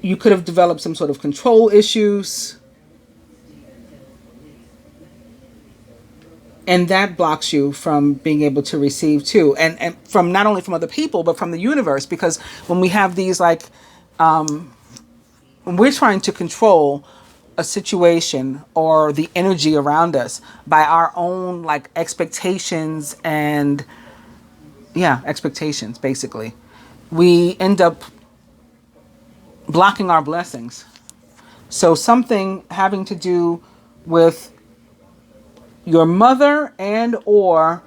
You could have developed some sort of control issues, and that blocks you from being able to receive too. And from not only from other people, but from the universe. Because when we have these, like, when we're trying to control a situation or the energy around us by our own, like, expectations and, expectations, basically, we end up blocking our blessings. So something having to do with your mother and or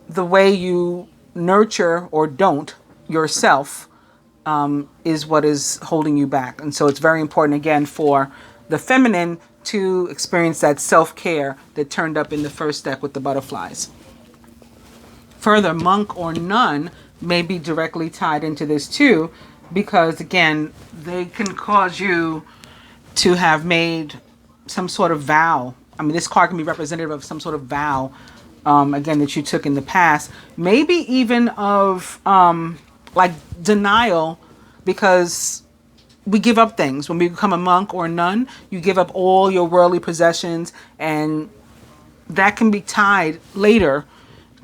the way you nurture or don't yourself is what is holding you back. And so it's very important, again, for the feminine to experience that self-care that turned up in the first deck with the butterflies. Further, monk or nun may be directly tied into this too, because, again, they can cause you to have made some sort of vow. I mean, this card can be representative of some sort of vow, again, that you took in the past. Maybe even of, like, denial, because we give up things. When we become a monk or a nun, you give up all your worldly possessions, and that can be tied later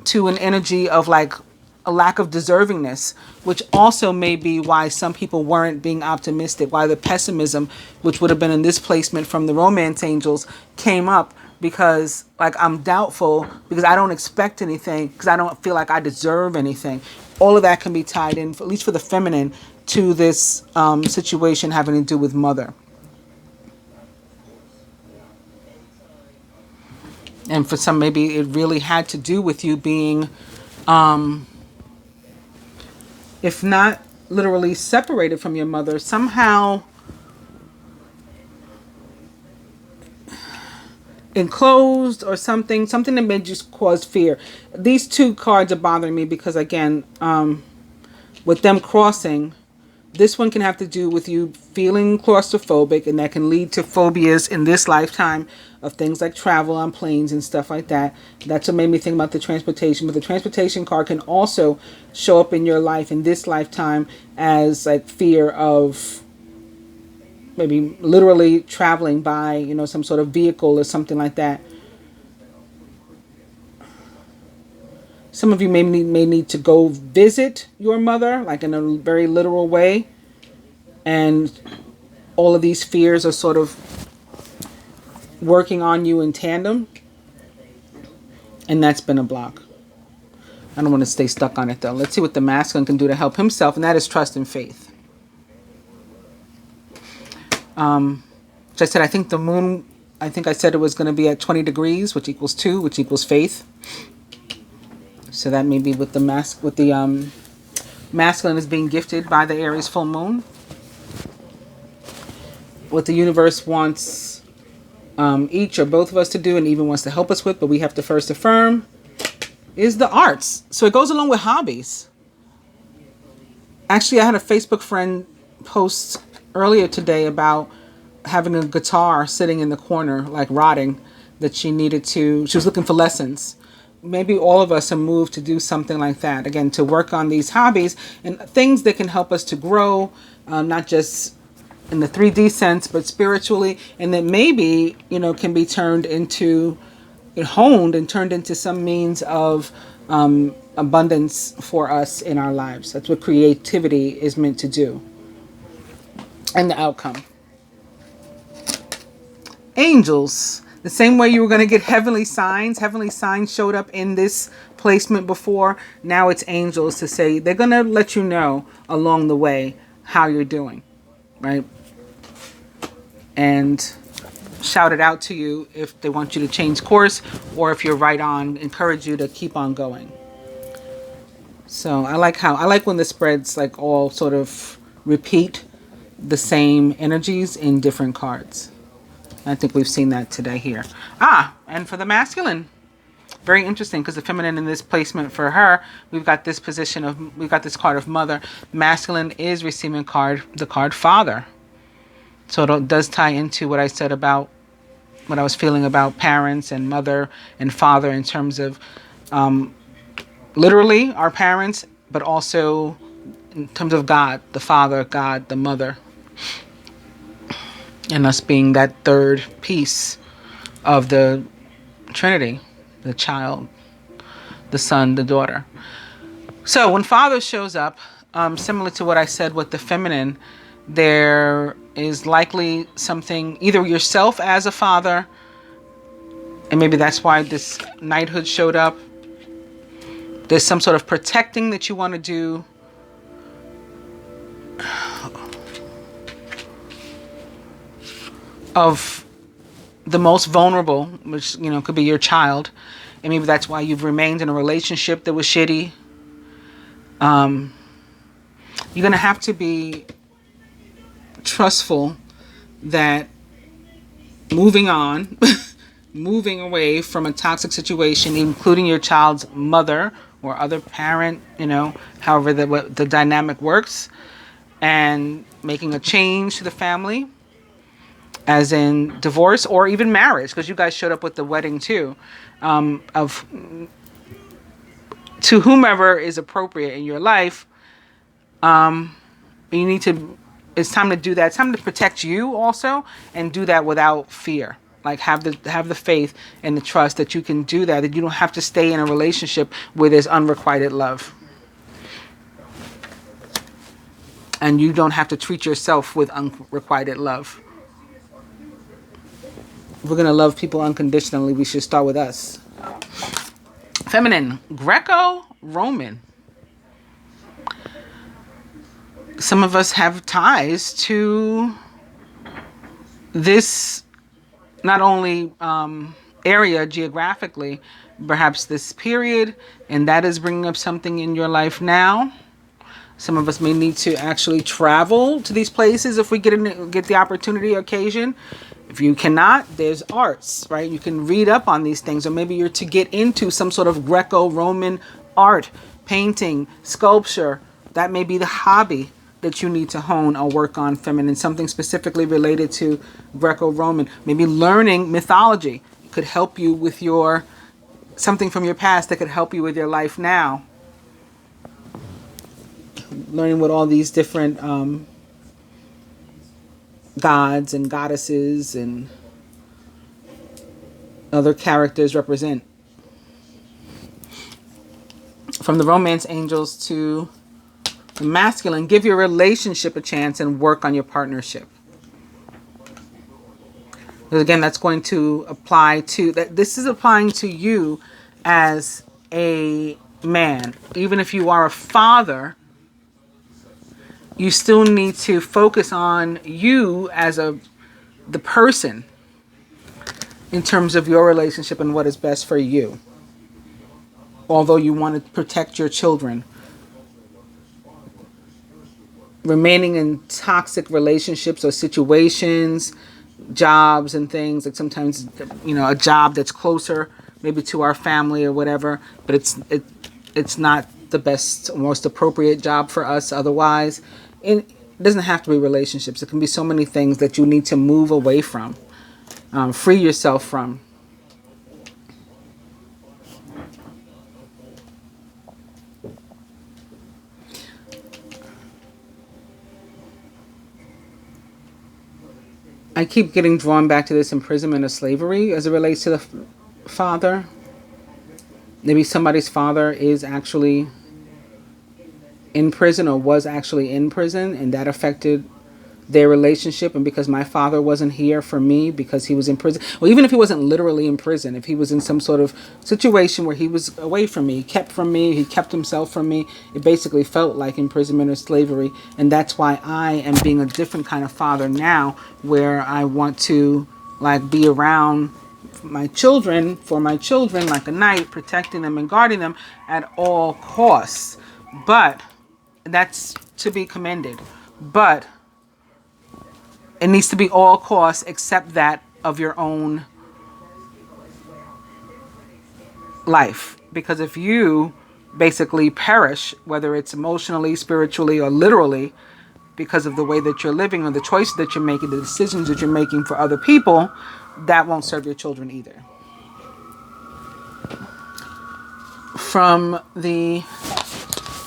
to an energy of, like, a lack of deservingness, which also may be why some people weren't being optimistic, why the pessimism, which would have been in this placement from the romance angels, came up, because, like, I'm doubtful because I don't expect anything, because I don't feel like I deserve anything. All of that can be tied in, at least for the feminine, to this situation having to do with mother. And for some, maybe it really had to do with you being, if not literally separated from your mother, somehow enclosed or something that made you cause fear. These two cards are bothering me because, again, with them crossing, this one can have to do with you feeling claustrophobic, and that can lead to phobias in this lifetime of things like travel on planes and stuff like that. That's what made me think about the transportation. But the transportation card can also show up in your life in this lifetime as like fear of maybe literally traveling by, you know, some sort of vehicle or something like that. Some of you may need to go visit your mother, like in a very literal way. And all of these fears are sort of working on you in tandem. And that's been a block. I don't want to stay stuck on it though. Let's see what the masculine can do to help himself, and that is trust and faith. Which I said, I think the moon, I think I said it was going to be at 20 degrees, which equals 2, which equals faith. So that may be with the masculine is being gifted by the Aries full moon. What the universe wants each or both of us to do, and even wants to help us with, but we have to first affirm, is the arts. So it goes along with hobbies. Actually, I had a Facebook friend post earlier today about having a guitar sitting in the corner, like rotting, that she was looking for lessons. Maybe all of us have moved to do something like that. Again, to work on these hobbies and things that can help us to grow, not just in the 3D sense, but spiritually, and that maybe, you know, can be turned into, honed and turned into some means of abundance for us in our lives. That's what creativity is meant to do. And the outcome. Angels. The same way you were going to get heavenly signs. Heavenly signs showed up in this placement before. Now it's angels to say they're going to let you know along the way how you're doing. Right? And shout it out to you if they want you to change course, or if you're right on, encourage you to keep on going. So I like when the spreads like all sort of repeat the same energies in different cards. I think we've seen that today here. And for the masculine, very interesting, because the feminine in this placement for her, we've got this card of mother. Masculine is receiving the card father. So it does tie into what I said about what I was feeling about parents and mother and father in terms of literally our parents, but also in terms of God, the father, God, the mother. And us being that third piece of the Trinity, the child, the son, the daughter. So when father shows up, similar to what I said with the feminine, there is likely something, either yourself as a father, and maybe that's why this knighthood showed up. There's some sort of protecting that you want to do. Of the most vulnerable, which, could be your child. And maybe that's why you've remained in a relationship that was shitty. You're going to have to be trustful that moving on, moving away from a toxic situation, including your child's mother or other parent, however the dynamic works, and making a change to the family, as in divorce or even marriage, because you guys showed up with the wedding too, to whomever is appropriate in your life. It's time to do that. It's time to protect you also, and do that without fear. Like have the faith and the trust that you can do that you don't have to stay in a relationship where there's unrequited love. And you don't have to treat yourself with unrequited love. If we're going to love people unconditionally, we should start with us. Feminine, Greco-Roman. Some of us have ties to this, not only area geographically, perhaps this period, and that is bringing up something in your life now. Some of us may need to actually travel to these places if we get the opportunity or occasion. If you cannot, there's arts, right? You can read up on these things, or maybe you're to get into some sort of Greco-Roman art, painting, sculpture. That may be the hobby that you need to hone or work on, feminine, something specifically related to Greco-Roman. Maybe learning mythology could help you with your, something from your past that could help you with your life now. Learning what all these different gods and goddesses and other characters represent. From the romance angels to the masculine, give your relationship a chance and work on your partnership. Because again, that's going to apply to, that this is applying to you as a man. Even if you are a father, you still need to focus on you as the person in terms of your relationship and what is best for you. Although you want to protect your children. Remaining in toxic relationships or situations, jobs and things, like sometimes, you know, a job that's closer maybe to our family or whatever, but it's not the best, most appropriate job for us otherwise. And it doesn't have to be relationships. It can be so many things that you need to move away from, free yourself from. I keep getting drawn back to this imprisonment of slavery as it relates to the father. Maybe somebody's father is actually in prison or was actually in prison, and that affected their relationship. And because my father wasn't here for me because he was in prison, well, even if he wasn't literally in prison, if he was in some sort of situation where he was away from me, kept from me, he kept himself from me, it basically felt like imprisonment or slavery. And that's why I am being a different kind of father now, where I want to like be around my children, for my children, like a knight, protecting them and guarding them at all costs. But that's to be commended. But it needs to be all costs except that of your own life. Because if you basically perish, whether it's emotionally, spiritually, or literally, because of the way that you're living or the choices that you're making, the decisions that you're making for other people, that won't serve your children either. From the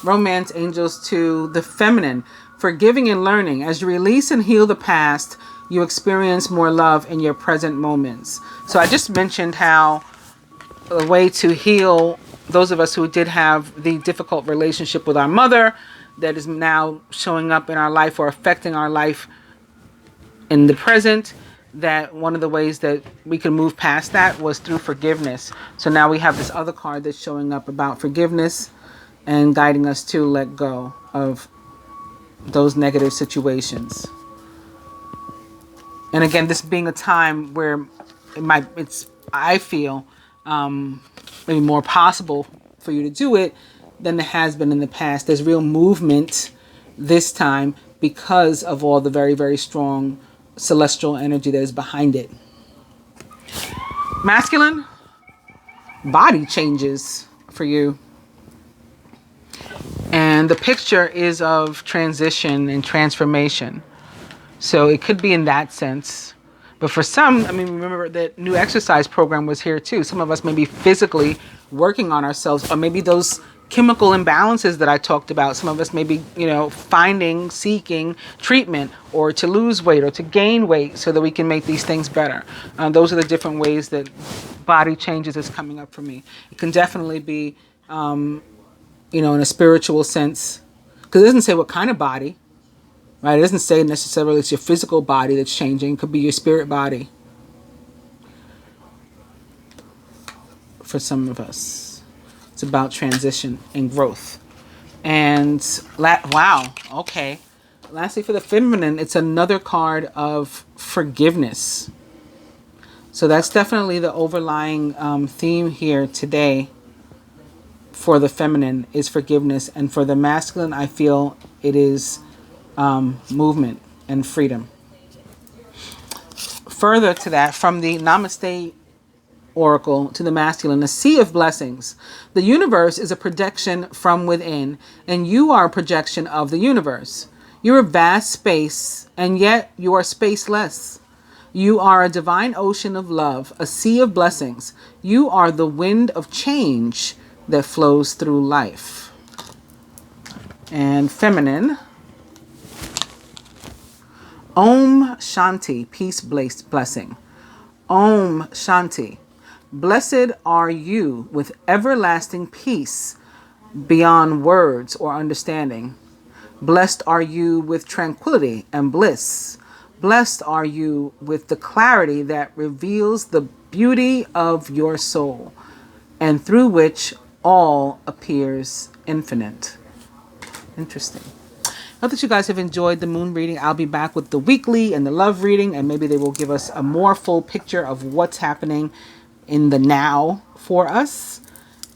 romance angels to the feminine, forgiving and learning. As you release and heal the past, you experience more love in your present moments. So I just mentioned how a way to heal those of us who did have the difficult relationship with our mother that is now showing up in our life or affecting our life in the present, that one of the ways that we can move past that was through forgiveness. So now we have this other card that's showing up about forgiveness and guiding us to let go of those negative situations. And again, this being a time where I feel maybe more possible for you to do it than there has been in the past. There's real movement this time because of all the very, very strong celestial energy that is behind it. Masculine, body changes for you. And the picture is of transition and transformation. So it could be in that sense. But for some, I mean, remember that new exercise program was here too. Some of us may be physically working on ourselves, or maybe those chemical imbalances that I talked about. Some of us may be, seeking treatment or to lose weight or to gain weight so that we can make these things better. Those are the different ways that body changes is coming up for me. It can definitely be, in a spiritual sense, because it doesn't say what kind of body, right? It doesn't say necessarily it's your physical body that's changing. It could be your spirit body for some of us. It's about transition and growth. And wow, okay. Lastly, for the feminine, it's another card of forgiveness. So that's definitely the overlying theme here today for the feminine is forgiveness. And for the masculine, I feel it is movement and freedom. Further to that, from the Namaste Oracle to the masculine, a sea of blessings. The universe is a projection from within, and you are a projection of the universe. You're a vast space, and yet you are spaceless. You are a divine ocean of love, a sea of blessings. You are the wind of change that flows through life. And feminine, Om Shanti, peace, blessing. Om Shanti. Blessed are you with everlasting peace beyond words or understanding. Blessed are you with tranquility and bliss. Blessed are you with the clarity that reveals the beauty of your soul, and through which all appears infinite. Interesting. I hope that you guys have enjoyed the moon reading. I'll be back with the weekly and the love reading, and maybe they will give us a more full picture of what's happening in the now for us.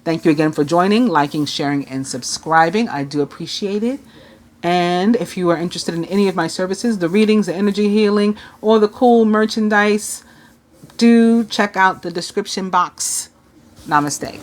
Thank you again for joining, liking, sharing, and subscribing. I do appreciate it. And if you are interested in any of my services, the readings, the energy healing, or the cool merchandise, do check out the description box. Namaste.